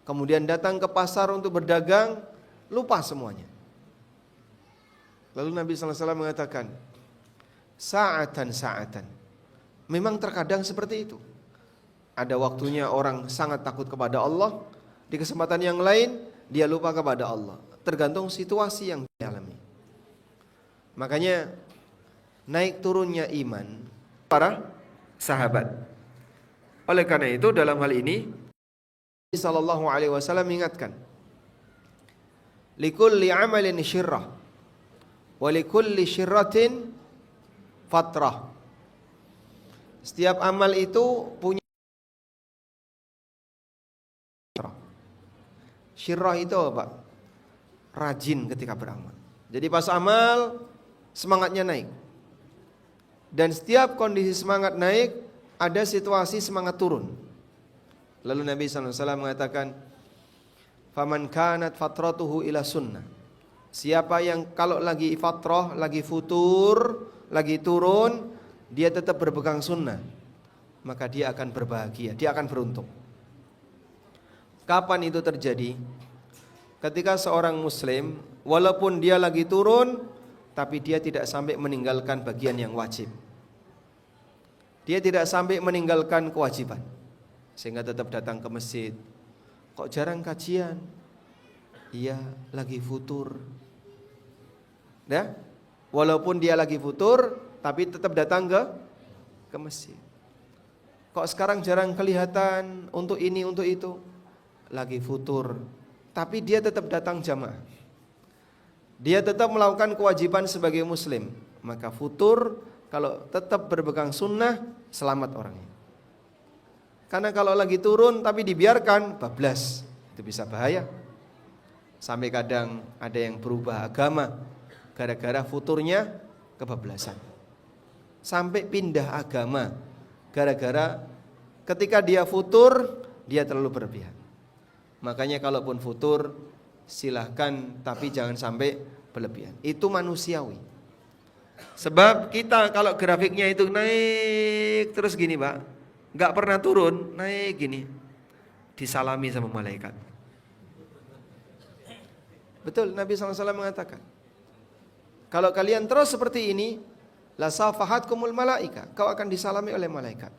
kemudian datang ke pasar untuk berdagang, lupa semuanya." Lalu Nabi SAW mengatakan, "Sa'atan. Memang terkadang seperti itu. Ada waktunya orang sangat takut kepada Allah, di kesempatan yang lain dia lupa kepada Allah. Tergantung situasi yang dialami." Makanya naik turunnya iman para sahabat. Oleh karena itu dalam hal ini Nabi sallallahu alaihi wasallam mengingatkan, "Likulli amalin syirrah wa likulli syirratin fatrah." Setiap amal itu punya syirrah. Itu apa? Rajin ketika beramal. Jadi pas amal semangatnya naik. Dan setiap kondisi semangat naik, ada situasi semangat turun. Lalu Nabi SAW mengatakan, "Faman kanat fatratuhu ila sunnah." Siapa yang kalau lagi fatrah, lagi futur, lagi turun, dia tetap berpegang sunnah, maka dia akan berbahagia, dia akan beruntung. Kapan itu terjadi? Ketika seorang muslim, walaupun dia lagi turun, tapi dia tidak sampai meninggalkan bagian yang wajib. Dia tidak sampai meninggalkan kewajiban, sehingga tetap datang ke masjid. Kok jarang kajian? Iya, lagi futur. Ya? Walaupun dia lagi futur, tapi tetap datang ke masjid. Kok sekarang jarang kelihatan untuk ini, untuk itu? Lagi futur, tapi dia tetap datang jamaah. Dia tetap melakukan kewajiban sebagai muslim. Maka futur, kalau tetap berpegang sunnah, selamat orangnya. Karena kalau lagi turun tapi dibiarkan, bablas, itu bisa bahaya. Sampai kadang ada yang berubah agama gara-gara futurnya kebablasan. Sampai pindah agama gara-gara ketika dia futur, dia terlalu berlebihan. Makanya kalaupun futur, silahkan, tapi jangan sampai berlebihan. Itu manusiawi. Sebab kita kalau grafiknya itu naik terus gini Pak, gak pernah turun, naik gini, disalami sama malaikat. Betul, Nabi SAW mengatakan, kalau kalian terus seperti ini, la safahatkumul malaika, kau akan disalami oleh malaikat.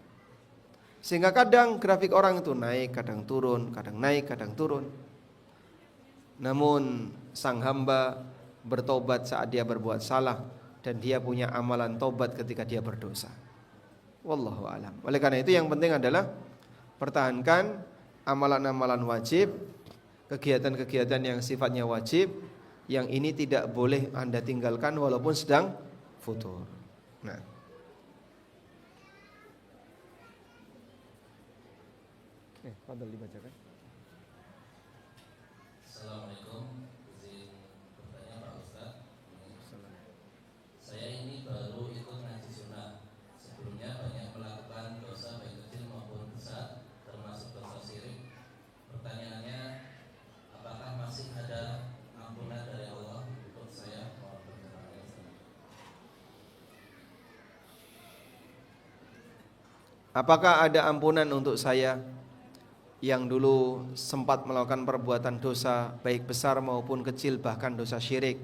Sehingga kadang grafik orang itu naik, kadang turun, kadang naik, kadang turun. Namun sang hamba bertobat saat dia berbuat salah, dan dia punya amalan tobat ketika dia berdosa. Wallahu alam. Oleh karena itu yang penting adalah pertahankan amalan-amalan wajib, kegiatan-kegiatan yang sifatnya wajib, yang ini tidak boleh Anda tinggalkan walaupun sedang futur. Nah, fadhil dibacakan. Assalamualaikum. Izin bertanya Pak Ustaz. Saya ini baru ikut ngaji sunnah. Sebelumnya banyak melakukan dosa baik kecil maupun besar, termasuk dosa syirik. Pertanyaannya, apakah masih ada ampunan dari Allah untuk saya? Apakah ada ampunan untuk saya yang dulu sempat melakukan perbuatan dosa baik besar maupun kecil, bahkan dosa syirik?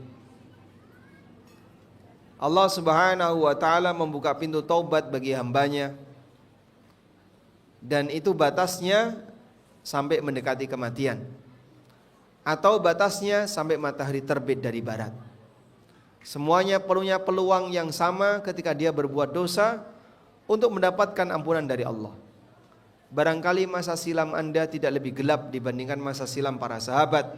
Allah Subhanahu wa ta'ala membuka pintu taubat bagi hambanya, dan itu batasnya sampai mendekati kematian, atau batasnya sampai matahari terbit dari barat. Semuanya punya peluang yang sama ketika dia berbuat dosa untuk mendapatkan ampunan dari Allah. Barangkali masa silam Anda tidak lebih gelap dibandingkan masa silam para sahabat.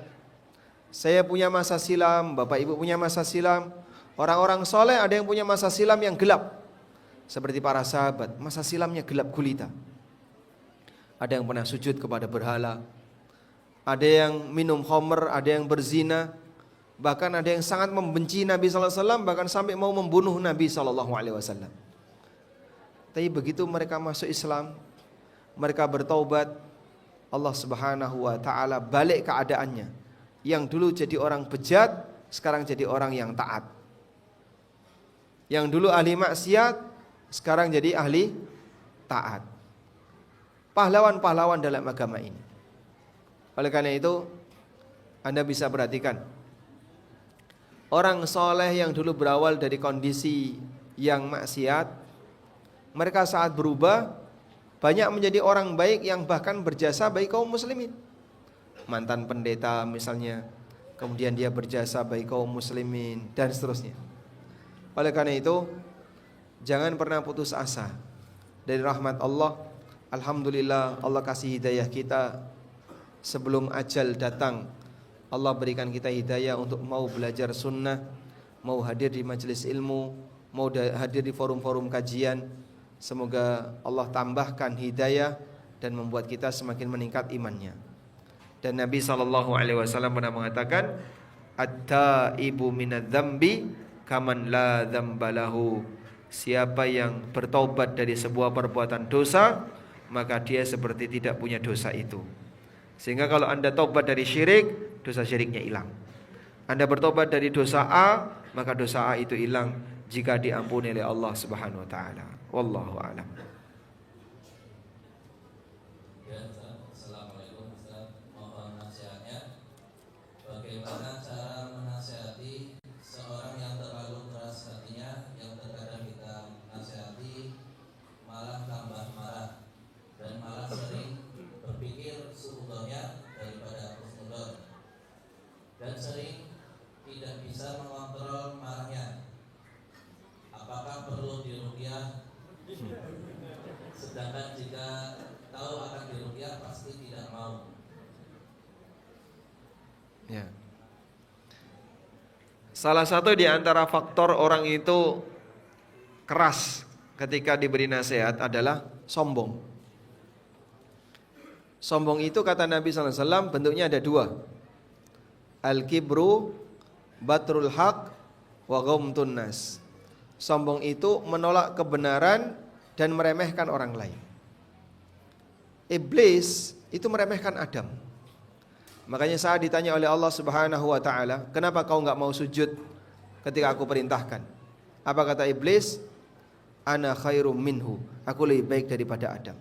Saya punya masa silam, Bapak Ibu punya masa silam, orang-orang soleh ada yang punya masa silam yang gelap. seperti para sahabat, masa silamnya gelap gulita. Ada yang pernah sujud kepada berhala, ada yang minum khamr, ada yang berzina, bahkan ada yang sangat membenci Nabi sallallahu alaihi wasallam, bahkan sampai mau membunuh Nabi sallallahu alaihi wasallam. Tapi begitu mereka masuk Islam, mereka bertaubat, Allah Subhanahu wa taala balik keadaannya. Yang dulu jadi orang bejat, sekarang jadi orang yang taat. Yang dulu ahli maksiat, sekarang jadi ahli taat. Pahlawan-pahlawan dalam agama ini. Oleh karena itu, Anda bisa perhatikan, orang soleh yang dulu berawal dari kondisi yang maksiat, mereka saat berubah banyak menjadi orang baik yang bahkan berjasa bagi kaum muslimin. Mantan pendeta misalnya, kemudian dia berjasa bagi kaum muslimin dan seterusnya. Oleh karena itu, jangan pernah putus asa dari rahmat Allah. Alhamdulillah Allah kasih hidayah kita sebelum ajal datang. Allah berikan kita hidayah untuk mau belajar sunnah, mau hadir di majelis ilmu, mau hadir di forum-forum kajian. Semoga Allah tambahkan hidayah dan membuat kita semakin meningkat imannya. Dan Nabi SAW pernah mengatakan, at-taibu minadz-dzambi kaman la dzambalahu. Siapa yang bertaubat dari sebuah perbuatan dosa, maka dia seperti tidak punya dosa itu. Sehingga kalau Anda taubat dari syirik, dosa syiriknya hilang. Anda bertobat dari dosa A, maka dosa A itu hilang jika diampuni oleh Allah Subhanahu wa taala. Wallahu a'lam. Ya, Assalamualaikum Ustaz. Mohon nasihatnya. Bagaimana cara menasihati seorang yang terlalu keras hatinya, yang terkadang kita nasihati malah tambah marah dan malah sering berpikir suudzonnya daripada husnudzon, dan sering tidak bisa mengontrol marahnya. Apakah perlu diruqyah? Sedangkan jika tahu akan diruqyah pasti tidak mau. Ya. Salah satu di antara faktor orang itu keras ketika diberi nasihat adalah sombong. Sombong itu kata Nabi SAW bentuknya ada dua. Al-kibru batrul haq wa ghamtun nas. Sombong itu menolak kebenaran dan meremehkan orang lain. Iblis itu meremehkan Adam. Makanya saat ditanya oleh Allah Subhanahu wa taala, "Kenapa kau enggak mau sujud ketika aku perintahkan?" Apa kata iblis? "Ana khairum minhu." Aku lebih baik daripada Adam.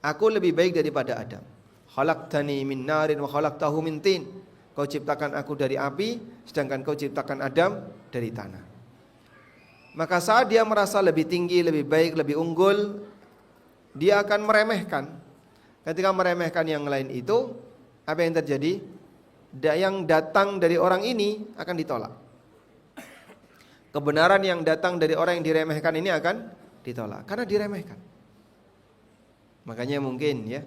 Aku lebih baik daripada Adam. Khalaqtani min narin wa khalaqtahu min tin. Kau ciptakan aku dari api, sedangkan kau ciptakan Adam dari tanah. Maka saat dia merasa lebih tinggi, lebih baik, lebih unggul, dia akan meremehkan. Ketika meremehkan yang lain itu, apa yang terjadi? Yang datang dari orang ini akan ditolak. Kebenaran yang datang dari orang yang diremehkan ini akan ditolak karena diremehkan. Makanya mungkin ya,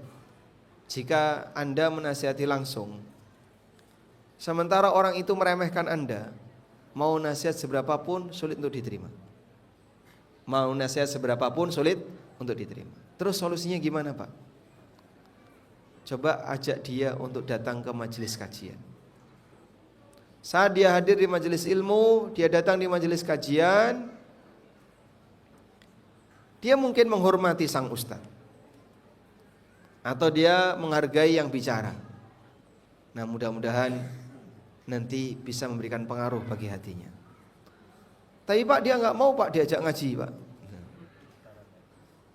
jika Anda menasihati langsung, sementara orang itu meremehkan Anda, mau nasihat seberapapun sulit untuk diterima. Mau nasihat seberapapun sulit untuk diterima. Terus solusinya gimana, Pak? Coba ajak dia untuk datang ke majelis kajian. Saat dia hadir di majelis ilmu, dia datang di majelis kajian, dia mungkin menghormati sang ustaz, atau dia menghargai yang bicara. Nah, mudah-mudahan nanti bisa memberikan pengaruh bagi hatinya. Tapi Pak, dia nggak mau Pak diajak ngaji Pak.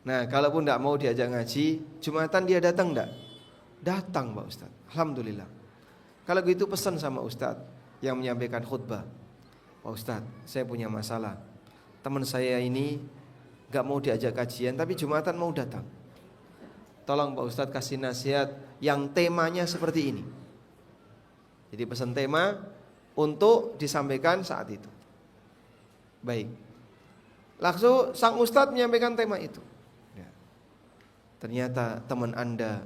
Nah, kalaupun nggak mau diajak ngaji, Jumatan dia datang nggak? Datang Pak Ustaz. Alhamdulillah. Kalau gitu pesan sama Ustaz yang menyampaikan khutbah, Pak Ustaz, saya punya masalah. Teman saya ini nggak mau diajak kajian, tapi Jumatan mau datang. Tolong Pak Ustaz kasih nasihat yang temanya seperti ini. Jadi pesan tema untuk disampaikan saat itu. Baik. Langsung sang ustadz menyampaikan tema itu. Ya. Ternyata teman Anda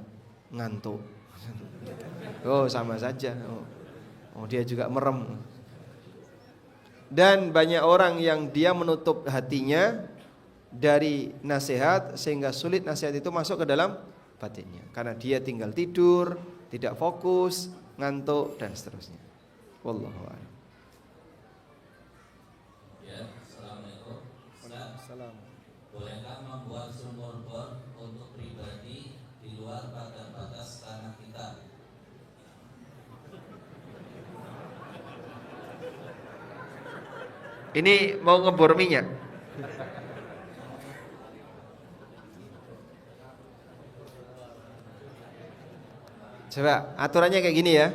ngantuk. Oh, sama saja. Oh, dia juga merem. Dan banyak orang yang dia menutup hatinya dari nasihat sehingga sulit nasihat itu masuk ke dalam batinnya. Karena dia tinggal tidur, tidak fokus, ngantuk dan seterusnya. Wallahu a'lam. Ya, assalamualaikum. Ustaz, Salam. bolehkah membuat sumur bor untuk pribadi di luar batas tanah kita? Ini mau ngebor minyak. Coba aturannya kayak gini ya.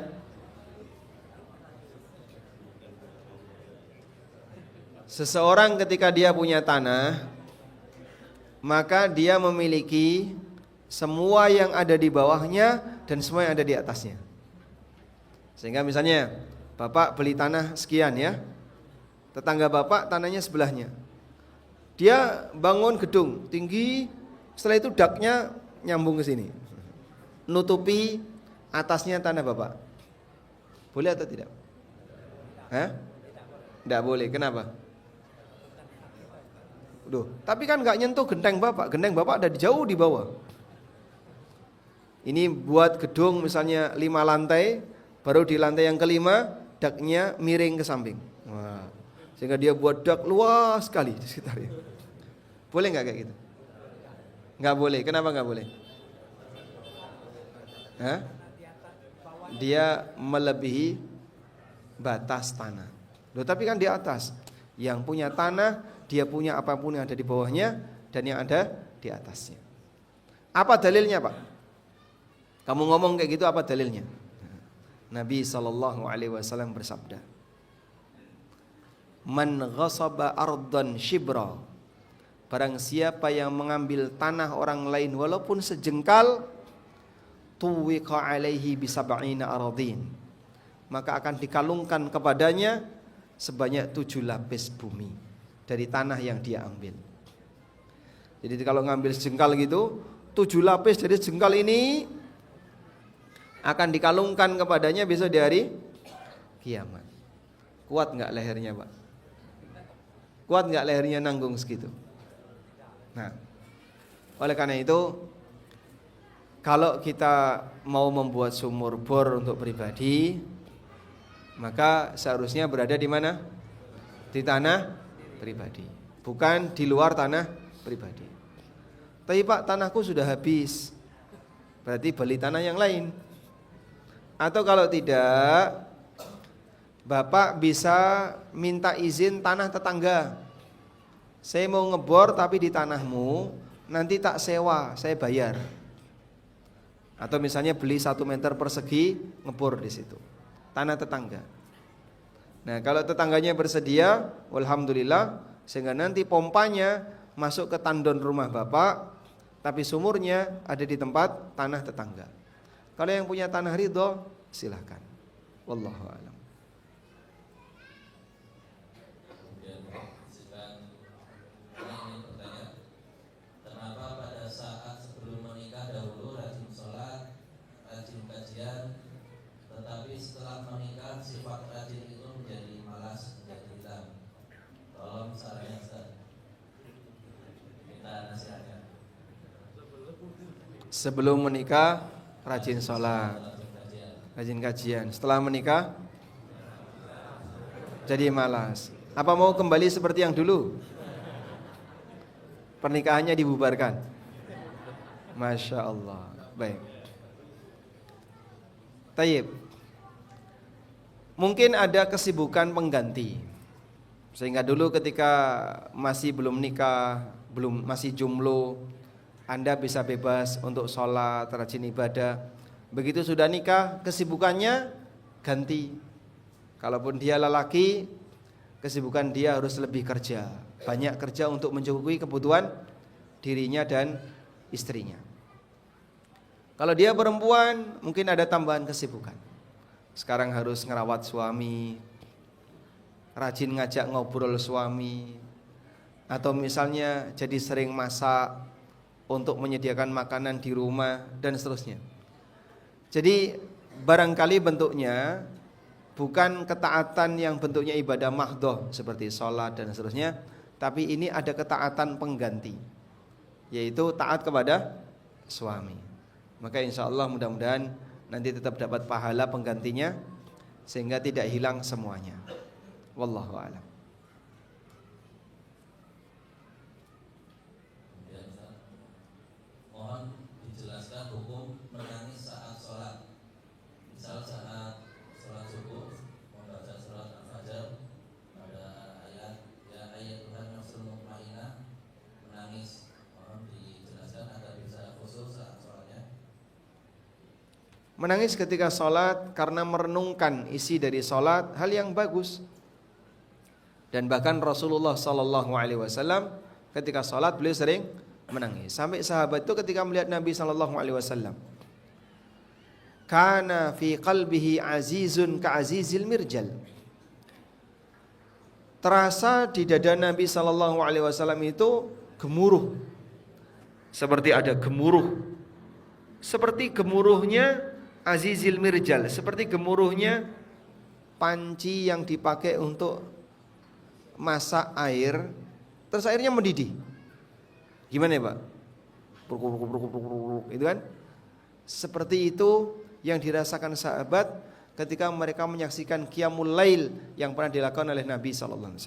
Seseorang ketika dia punya tanah, maka dia memiliki semua yang ada di bawahnya dan semua yang ada di atasnya. Sehingga misalnya Bapak beli tanah sekian ya, tetangga Bapak tanahnya sebelahnya. Dia bangun gedung tinggi, setelah itu daknya nyambung ke sini, nutupi atasnya tanah Bapak. Boleh atau tidak? Hah? Tidak boleh. Kenapa? Duh, tapi kan nggak nyentuh genteng Bapak. Genteng Bapak ada jauh di bawah. Ini buat gedung misalnya 5 lantai, baru di lantai yang kelima daknya miring ke samping. Wah, sehingga dia buat dak luas sekali di sekitarnya. Boleh nggak kayak gitu? Nggak boleh. Kenapa nggak boleh? Hah? Dia melebihi batas tanah. Loh, tapi kan di atas. Yang punya tanah, dia punya apapun yang ada di bawahnya dan yang ada di atasnya. Apa dalilnya, Pak? Kamu ngomong kayak gitu, apa dalilnya? Nabi SAW bersabda, Man ghasaba ardan shibra, barang siapa yang mengambil tanah orang lain walaupun sejengkal, tuwiqa alaihi bisab'ina aradin, maka akan dikalungkan kepadanya sebanyak 7 lapis bumi dari tanah yang dia ambil. Jadi kalau ngambil sejengkal gitu, 7 lapis dari sejengkal ini akan dikalungkan kepadanya besok di hari kiamat. Kuat nggak lehernya, Pak? Kuat nggak lehernya nanggung segitu? Nah, oleh karena itu, kalau kita mau membuat sumur bor untuk pribadi, maka seharusnya berada di mana? Di tanah pribadi, bukan di luar tanah pribadi. Tapi Pak, tanahku sudah habis, berarti beli tanah yang lain. Atau kalau tidak, Bapak bisa minta izin tanah tetangga. Saya mau ngebor tapi di tanahmu, nanti tak sewa, saya bayar. Atau misalnya beli 1 meter persegi, ngebor di situ, tanah tetangga. Nah, kalau tetangganya bersedia, alhamdulillah, sehingga nanti pompanya masuk ke tandon rumah Bapak, tapi sumurnya ada di tempat tanah tetangga. Kalau yang punya tanah ridho, silahkan. Wallahu a'lam. Kemudian silakan, ini ingin bertanya, kenapa pada saat sebelum menikah dahulu rajin sholat, rajin kajian, tetapi setelah menikah sifat rajin itu menjadi malas, menjadi hilang? Tolong sarannya, Ustaz. Minta nasihatnya. Sebelum menikah rajin sholat, rajin kajian. Setelah menikah jadi malas. Apa mau kembali seperti yang dulu? Pernikahannya dibubarkan. Masya Allah. Baik. Tayyib. Mungkin ada kesibukan pengganti, sehingga dulu ketika masih belum nikah, masih jomblo, Anda bisa bebas untuk sholat, rajin ibadah. Begitu sudah nikah, kesibukannya ganti. Kalaupun dia lelaki, kesibukan dia harus lebih kerja, banyak kerja untuk mencukupi kebutuhan dirinya dan istrinya. Kalau dia perempuan, mungkin ada tambahan kesibukan. Sekarang harus ngerawat suami, rajin ngajak ngobrol suami, atau misalnya jadi sering masak untuk menyediakan makanan di rumah dan seterusnya. Jadi barangkali bentuknya bukan ketaatan yang bentuknya ibadah mahdhah seperti sholat dan seterusnya, tapi ini ada ketaatan pengganti, yaitu taat kepada suami. Maka insya Allah mudah-mudahan nanti tetap dapat pahala penggantinya, sehingga tidak hilang semuanya. Wallahu a'lam. Mohon dijelaskan hukum menangis saat sholat. Misal saat sholat subuh membaca surat Al-Fajr, ada ayat ya ayyatuhan nafsul mutmainnah, menangis. Mohon dijelaskan agar bisa khusus saat sholatnya. Menangis ketika sholat karena merenungkan isi dari sholat, hal yang bagus. Dan bahkan Rasulullah SAW ketika sholat beliau sering menangis. Sampai sahabat itu ketika melihat Nabi SAW, kana fi qalbihi azizun ka'azizil mirjal. Terasa di dada Nabi SAW itu gemuruh, seperti ada gemuruh, seperti gemuruhnya azizil mirjal, seperti gemuruhnya panci yang dipakai untuk masak air, terus airnya mendidih. Gimana ya Pak? Itu kan? Seperti itu yang dirasakan sahabat ketika mereka menyaksikan qiyamul lail yang pernah dilakukan oleh Nabi SAW.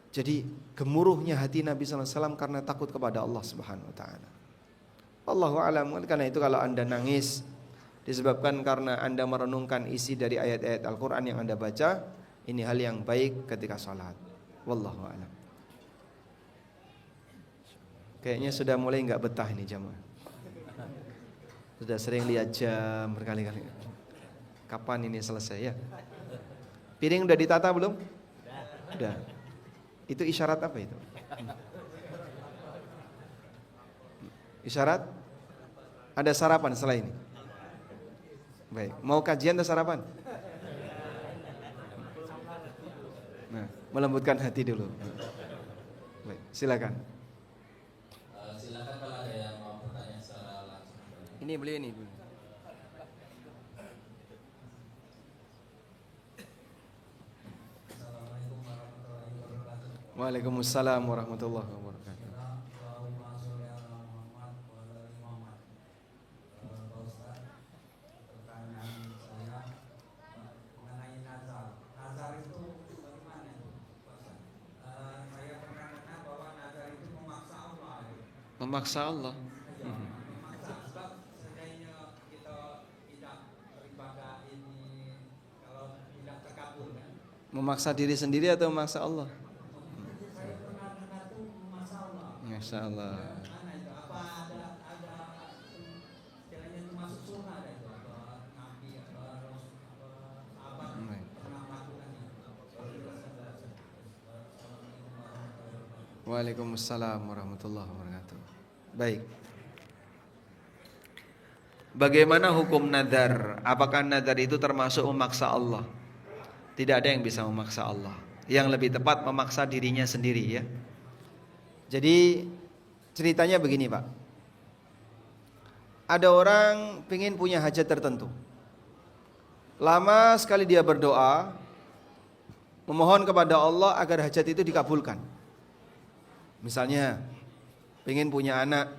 Jadi gemuruhnya hati Nabi SAW karena takut kepada Allah Subhanahu Wa Taala. Allahu a'lam. Karena itu kalau anda nangis disebabkan karena anda merenungkan isi dari ayat-ayat Al-Quran yang anda baca, ini hal yang baik ketika sholat. Wallahu a'lam. Kayaknya sudah mulai nggak betah ini jamaah. Sudah sering lihat jam berkali-kali. Kapan ini selesai ya? Piring udah ditata belum? Udah. Itu isyarat apa itu? Isyarat? Ada sarapan setelah ini? Baik. Mau kajian atau sarapan? Nah, melembutkan hati dulu. Baik, silakan. Silakan kalau ada yang mau bertanya secara langsung. Ini beliau ini. Assalamualaikum warahmatullahi wabarakatuh. Waalaikumsalam warahmatullahi wabarakatuh. Allahumma sholli ala Muhammad wa ala ali Muhammad. Pak Ustaz, pertanyaan saya mengenai nazar. Nazar itu bagaimana itu, Pak Ustaz? Saya pernah dengar bahwa nazar itu memaksa Allah. Memaksa Allah. Memaksa, sebab seandainya kita tidak beribadah ini, kalau tidak terkabul kan? Memaksa diri sendiri atau memaksa Allah? Saya pernah dengar itu memaksa Allah. Masya Allah. Mana itu? Apa ada istilahnya itu masuk surah ada itu? Apa nabi, apa rasul, apa sahabat pernah melakukannya? Assalamualaikum warahmatullahi wabarakatuh. Waalaikumsalam warahmatullahi wabarakatuh. Baik. Bagaimana hukum nadar? Apakah nadar itu termasuk memaksa Allah? Tidak ada yang bisa memaksa Allah. Yang lebih tepat memaksa dirinya sendiri ya. Jadi ceritanya begini Pak. Ada orang pengen punya hajat tertentu. Lama sekali dia berdoa, memohon kepada Allah agar hajat itu dikabulkan. Misalnya pengen punya anak,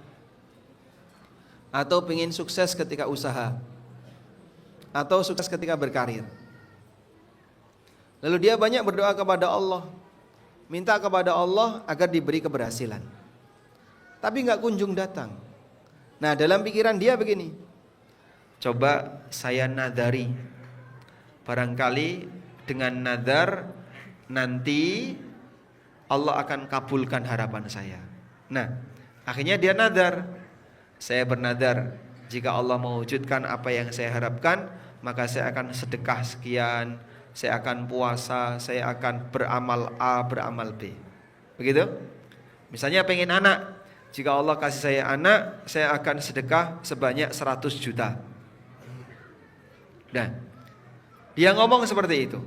atau pengen sukses ketika usaha, atau sukses ketika berkarir. Lalu dia banyak berdoa kepada Allah, minta kepada Allah agar diberi keberhasilan, tapi nggak kunjung datang. Nah dalam pikiran dia begini, coba saya nadari, barangkali dengan nadar nanti Allah akan kabulkan harapan saya. Nah akhirnya dia nadar, saya bernadar, jika Allah mewujudkan apa yang saya harapkan, maka saya akan sedekah sekian, saya akan puasa, saya akan beramal A, beramal B. Begitu? Misalnya pengen anak, jika Allah kasih saya anak, saya akan sedekah sebanyak 100 juta. Nah, dia ngomong seperti itu.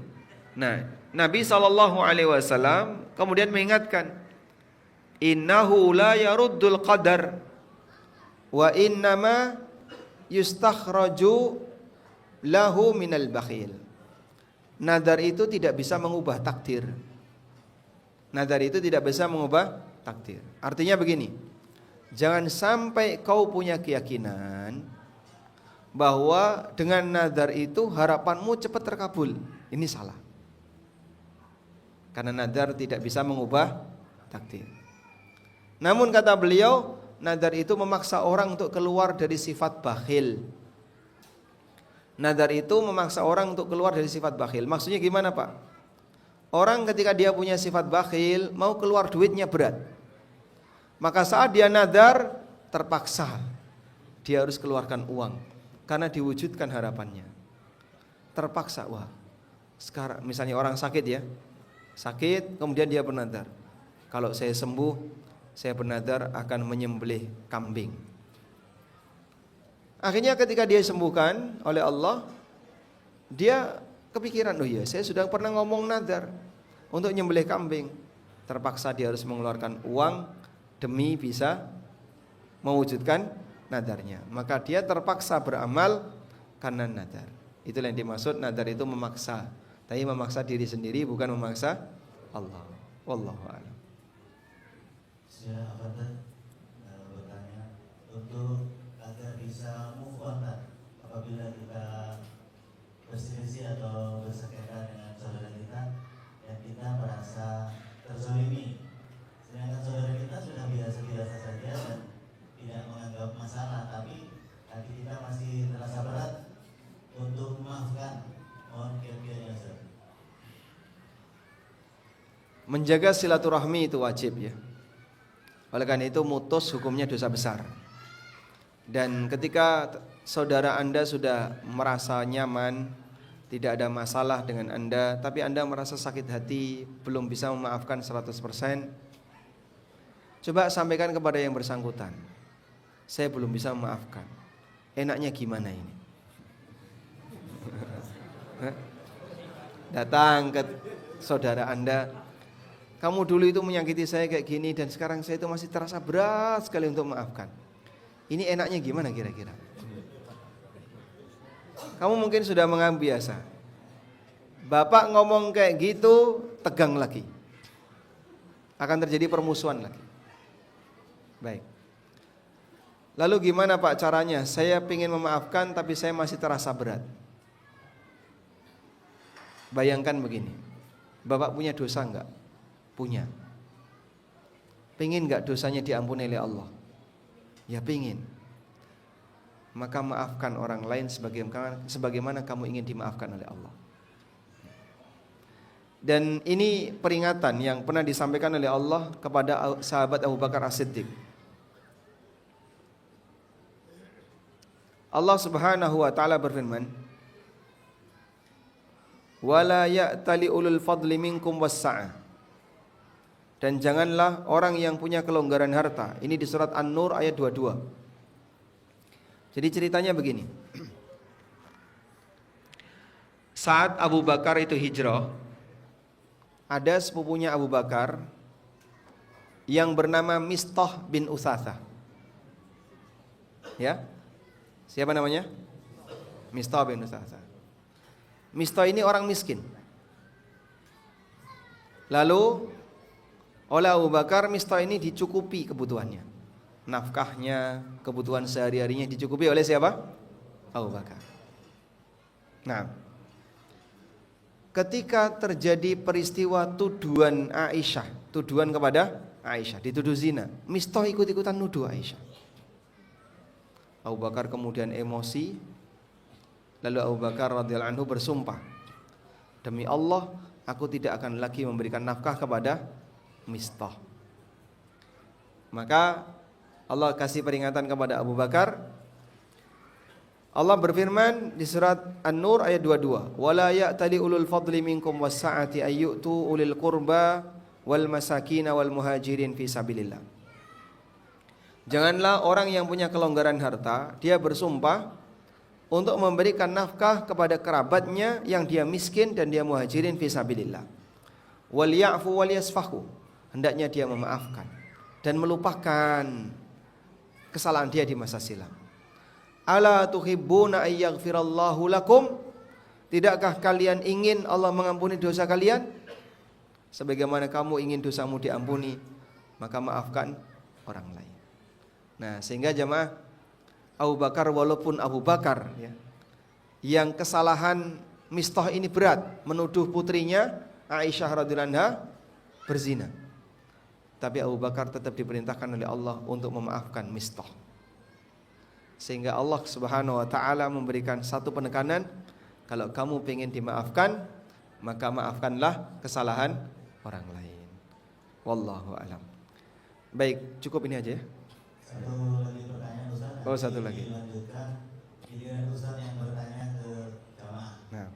Nah, Nabi SAW kemudian mengingatkan, innahu la yaruddul qadar wa innama yustakhraju lahu minal bakhil. Nadar itu tidak bisa mengubah takdir. Nadar itu tidak bisa mengubah takdir. Artinya begini, jangan sampai kau punya keyakinan bahwa dengan nadar itu harapanmu cepat terkabul. Ini salah. Karena nadar tidak bisa mengubah takdir. Namun kata beliau, nadar itu memaksa orang untuk keluar dari sifat bakhil. Nadar itu memaksa orang untuk keluar dari sifat bakhil. Maksudnya gimana, Pak? Orang ketika dia punya sifat bakhil, mau keluar duitnya berat. Maka saat dia nadar, terpaksa dia harus keluarkan uang karena diwujudkan harapannya. Terpaksa, wah. Sekarang misalnya orang sakit ya. Sakit, kemudian dia bernadar. Kalau saya sembuh, saya bernadar akan menyembelih kambing. Akhirnya ketika dia sembuhkan oleh Allah, dia kepikiran, oh iya, saya sudah pernah ngomong nadar untuk nyembelih kambing. Terpaksa dia harus mengeluarkan uang demi bisa mewujudkan nadarnya. Maka dia terpaksa beramal karena nadar. Itulah yang dimaksud nadar itu memaksa. Tapi memaksa diri sendiri, bukan memaksa Allah. Wallahu a'lam. Saya bertanya, untuk agar bisa move on apabila kita berselisih atau bersengketa dengan saudara kita yang kita merasa terzalimi, sedangkan saudara kita sudah biasa-biasa saja dan tidak menganggap masalah, tapi hati kita masih terasa berat untuk memaafkan. Mohon kiranya Ustaz. Menjaga silaturahmi itu wajib ya. Oleh karena itu mutus hukumnya dosa besar. Dan ketika saudara Anda sudah merasa nyaman, tidak ada masalah dengan Anda, tapi Anda merasa sakit hati, belum bisa memaafkan 100%, coba sampaikan kepada yang bersangkutan, saya belum bisa memaafkan. Enaknya gimana ini? Datang ke saudara Anda, kamu dulu itu menyakiti saya kayak gini, dan sekarang saya itu masih terasa berat sekali untuk memaafkan. Ini enaknya gimana kira-kira? Kamu mungkin sudah menganggap biasa. Bapak ngomong kayak gitu, tegang lagi. Akan terjadi permusuhan lagi. Baik. Lalu gimana Pak caranya? Saya ingin memaafkan tapi saya masih terasa berat. Bayangkan begini. Bapak punya dosa enggak? Punya. Pengen enggak dosanya diampuni oleh Allah? Ya pengen. Maka maafkan orang lain sebagaimana kamu ingin dimaafkan oleh Allah. Dan ini peringatan yang pernah disampaikan oleh Allah kepada sahabat Abu Bakar As-Siddiq. Allah Subhanahu wa taala berfirman, "Wala ya'tali ulul fadli minkum was-sa'ah." Dan janganlah orang yang punya kelonggaran harta. Ini di surat An-Nur ayat 22. Jadi ceritanya begini. Saat Abu Bakar itu hijrah, ada sepupunya Abu Bakar yang bernama Mistah bin Utsatsah. Ya? Siapa namanya? Mistah bin Utsatsah. Mistah ini orang miskin. Lalu oleh Abu Bakar, Mistah ini dicukupi kebutuhannya. Nafkahnya, kebutuhan sehari-harinya dicukupi oleh siapa? Abu Bakar. Nah, ketika terjadi peristiwa tuduhan Aisyah, tuduhan kepada Aisyah, dituduh zina, Mistah ikut-ikutan nuduh Aisyah. Abu Bakar kemudian emosi. Lalu Abu Bakar radhiyallahu anhu bersumpah, demi Allah, aku tidak akan lagi memberikan nafkah kepada Mistah. Maka Allah kasih peringatan kepada Abu Bakar. Allah berfirman di surat An-Nur ayat 22, "Wala ya'tali ulul fadli minkum was-sa'ati ayyutu ulil qurba wal masakin wal muhajirin fi sabilillah." Janganlah orang yang punya kelonggaran harta, dia bersumpah untuk memberikan nafkah kepada kerabatnya yang dia miskin dan dia muhajirin fi sabilillah. Wal ya'fu wal yasfahu. Hendaknya dia memaafkan dan melupakan kesalahan dia di masa silam. Ala tuhibbuna ayyaghfirallahu lakum? Tidakkah kalian ingin Allah mengampuni dosa kalian? sebagaimana kamu ingin dosamu diampuni, maka maafkan orang lain. Nah, sehingga jamaah, Abu Bakar walaupun Abu Bakar ya, yang kesalahan Mistah ini berat, menuduh putrinya Aisyah radhiyallahu anha berzina, tapi Abu Bakar tetap diperintahkan oleh Allah untuk memaafkan Mistah. Sehingga Allah Subhanahu wa taala memberikan satu penekanan, kalau kamu ingin dimaafkan, maka maafkanlah kesalahan orang lain. Wallahu alam. Baik, cukup ini aja ya. Satu lagi pertanyaan Ustaz. Oh, satu lagi. Dilanjutkan giliran Ustaz yang bertanya ke jamaah. Nah.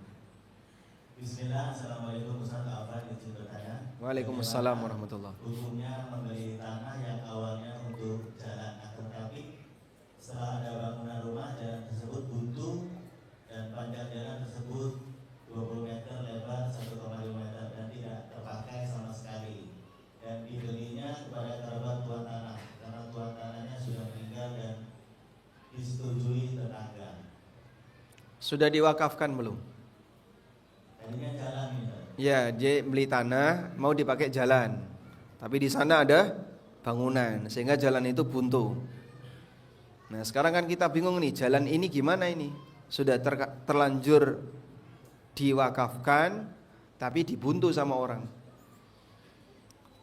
Bismillah, Assalamualaikum Ustaz. Afan izin bertanya. Waalaikumsalam warahmatullahi. Hukumnya membeli tanah yang awalnya untuk jalan, tetapi setelah ada bangunan rumah, jalan tersebut buntu dan panjang jalan tersebut 20 meter, lebar 1,5 meter dan tidak terpakai sama sekali, dan dibelinya kepada kerabat tuan tanah karena tuan tanahnya sudah meninggal dan disetujui tetangga. Sudah diwakafkan belum? Tadinya jalan ini. Ya, dia beli tanah mau dipakai jalan, tapi di sana ada bangunan sehingga jalan itu buntu. Nah, sekarang kan kita bingung nih, jalan ini gimana ini? Sudah terlanjur diwakafkan tapi dibuntu sama orang.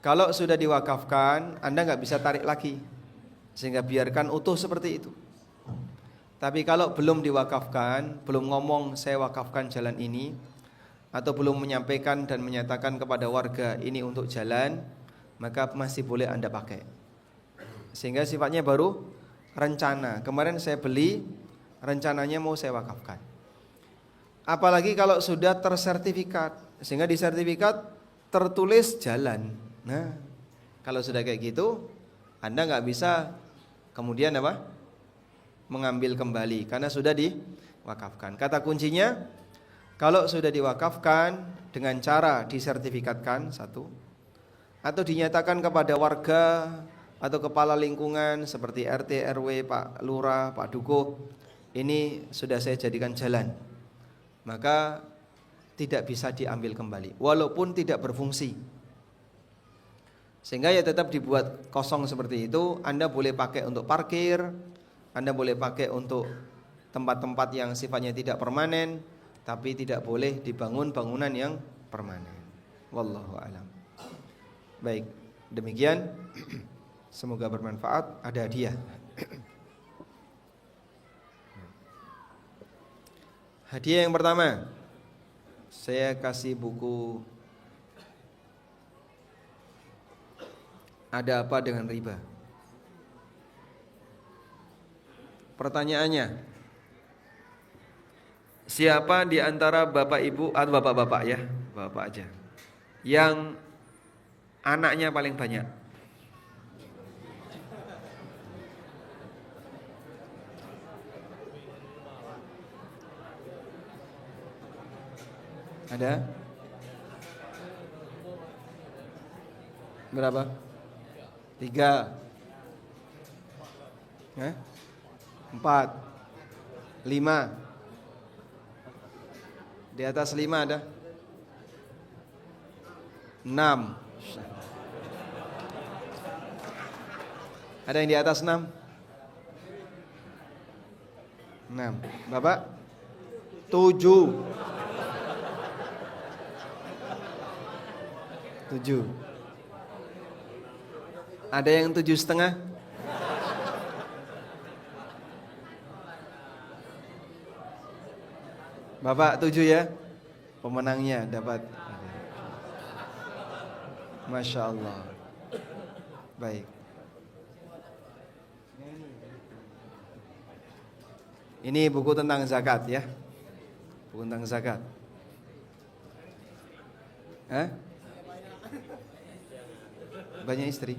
Kalau sudah diwakafkan, Anda nggak bisa tarik lagi, sehingga biarkan utuh seperti itu. Tapi kalau belum diwakafkan, belum ngomong saya wakafkan jalan ini, atau belum menyampaikan dan menyatakan kepada warga ini untuk jalan, maka masih boleh Anda pakai. Sehingga sifatnya baru rencana. Kemarin saya beli, rencananya mau saya wakafkan. Apalagi kalau sudah tersertifikat, sehingga di sertifikat tertulis jalan. Nah, kalau sudah kayak gitu, Anda nggak bisa kemudian apa? Mengambil kembali karena sudah diwakafkan. Kata kuncinya, kalau sudah diwakafkan dengan cara disertifikatkan satu, atau dinyatakan kepada warga atau kepala lingkungan seperti RT, RW, Pak Lurah, Pak Dukuh, ini sudah saya jadikan jalan, maka tidak bisa diambil kembali walaupun tidak berfungsi. Sehingga ya tetap dibuat kosong seperti itu. Anda boleh pakai untuk parkir, Anda boleh pakai untuk tempat-tempat yang sifatnya tidak permanen, tapi tidak boleh dibangun bangunan yang permanen. Wallahu a'lam. Baik, demikian. Semoga bermanfaat. Ada hadiah. Hadiah yang pertama, saya kasih buku Ada Apa Dengan Riba. Pertanyaannya, siapa di antara bapak ibu atau bapak-bapak ya, bapak aja, yang anaknya paling banyak? Ada? Berapa? 3, 4, 5. Di atas 5 ada 6. Ada yang di atas 6? 6. Bapak? 7. 7. Ada yang 7,5? Bapak 7 ya. Pemenangnya dapat. Masya Allah. Baik. Ini buku tentang zakat ya. Buku tentang zakat. Banyak istri.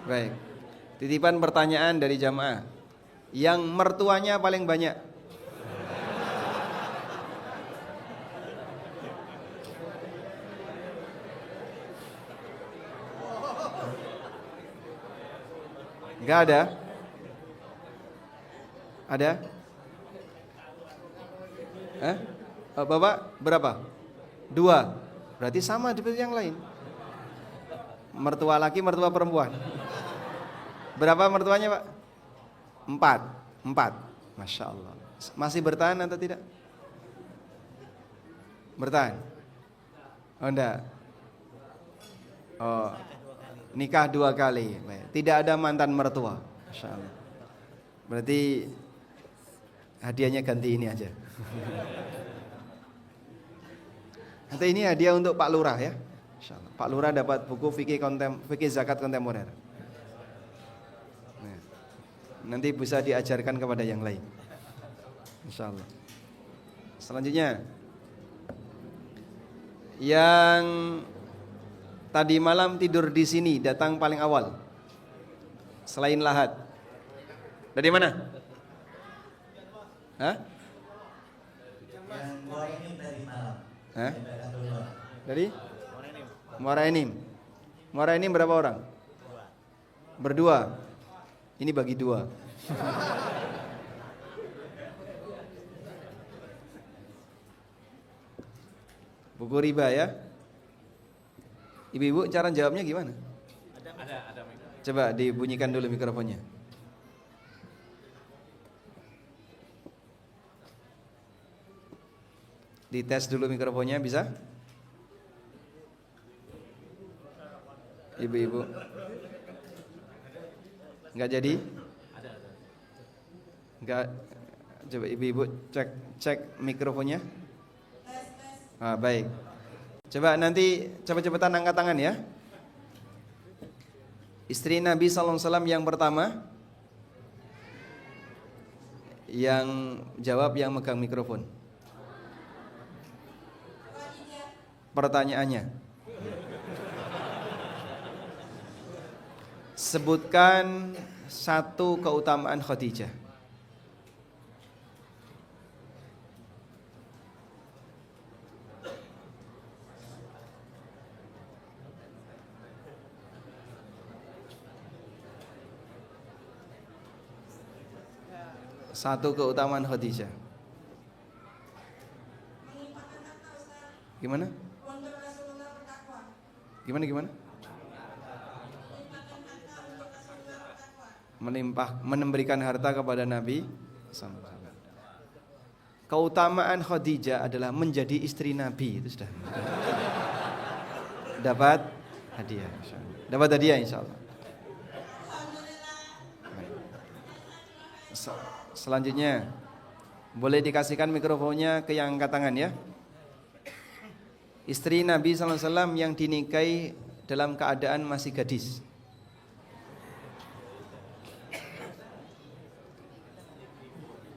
Baik. Titipan pertanyaan dari jamaah. Yang mertuanya paling banyak. Enggak ada? Ada? Bapak berapa? 2. Berarti sama seperti yang lain. Mertua laki, mertua perempuan. Berapa mertuanya Pak? 4. Masya Allah. Masih bertahan atau tidak? Bertahan? Oh enggak. Oh, nikah 2 kali. Baik. Tidak ada mantan mertua. Masya Allah. Berarti hadiahnya ganti ini aja. Atau ini hadiah untuk Pak Lurah ya. Masya Allah. Pak Lurah dapat buku fikih zakat kontemporer. Nah, nanti bisa diajarkan kepada yang lain. Insya Allah. Selanjutnya, yang tadi malam tidur di sini datang paling awal, selain Lahat. Dari mana? Hah? Yang gua ini dari malam. Hah? Dari daerah Duluan. Dari? Muara Enim. Muara Enim berapa orang? Berdua. Ini bagi 2. Buku riba ya. Ibu-ibu cara jawabnya gimana? Ada. Coba dibunyikan dulu mikrofonnya. Dites dulu mikrofonnya, bisa? Ibu-ibu. Enggak jadi? Enggak. Coba ibu-ibu cek mikrofonnya. Ah, baik. Coba nanti cepat-cepatan angkat tangan ya. Istri Nabi sallallahu alaihi wasallam yang pertama, yang jawab yang megang mikrofon. Pertanyaannya, sebutkan 1 keutamaan Khadijah. Satu keutamaan Khadijah. Gimana? Gimana? Memberikan harta kepada Nabi. Keutamaan Khadijah adalah menjadi istri Nabi, itu sudah. Dapat hadiah, insyaallah. Selanjutnya, boleh dikasihkan mikrofonnya ke yang angkat tangan ya. Istri Nabi sallallahu alaihi wasallam yang dinikahi dalam keadaan masih gadis.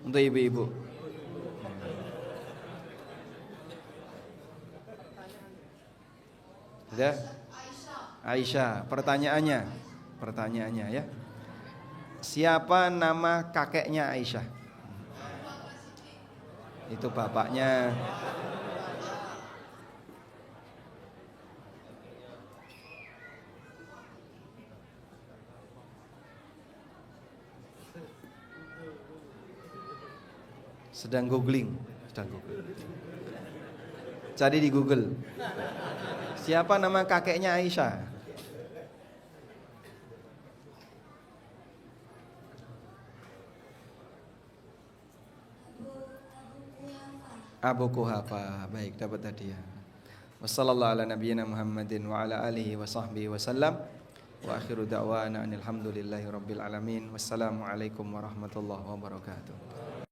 Untuk ibu-ibu. Sudah? Aisyah. Pertanyaannya ya. Siapa nama kakeknya Aisyah? Itu bapaknya. Sedang googling. Cari di Google. Siapa nama kakeknya Aisyah? Abu Quhafa. Baik, dapat hadiah. Wassallallahu ala nabiyyina Muhammadin wa ala alihi wa sahbihi wasallam. Wa akhiru da'wana anil hamdulillahi rabbil alamin. Wassalamualaikum warahmatullahi wabarakatuh.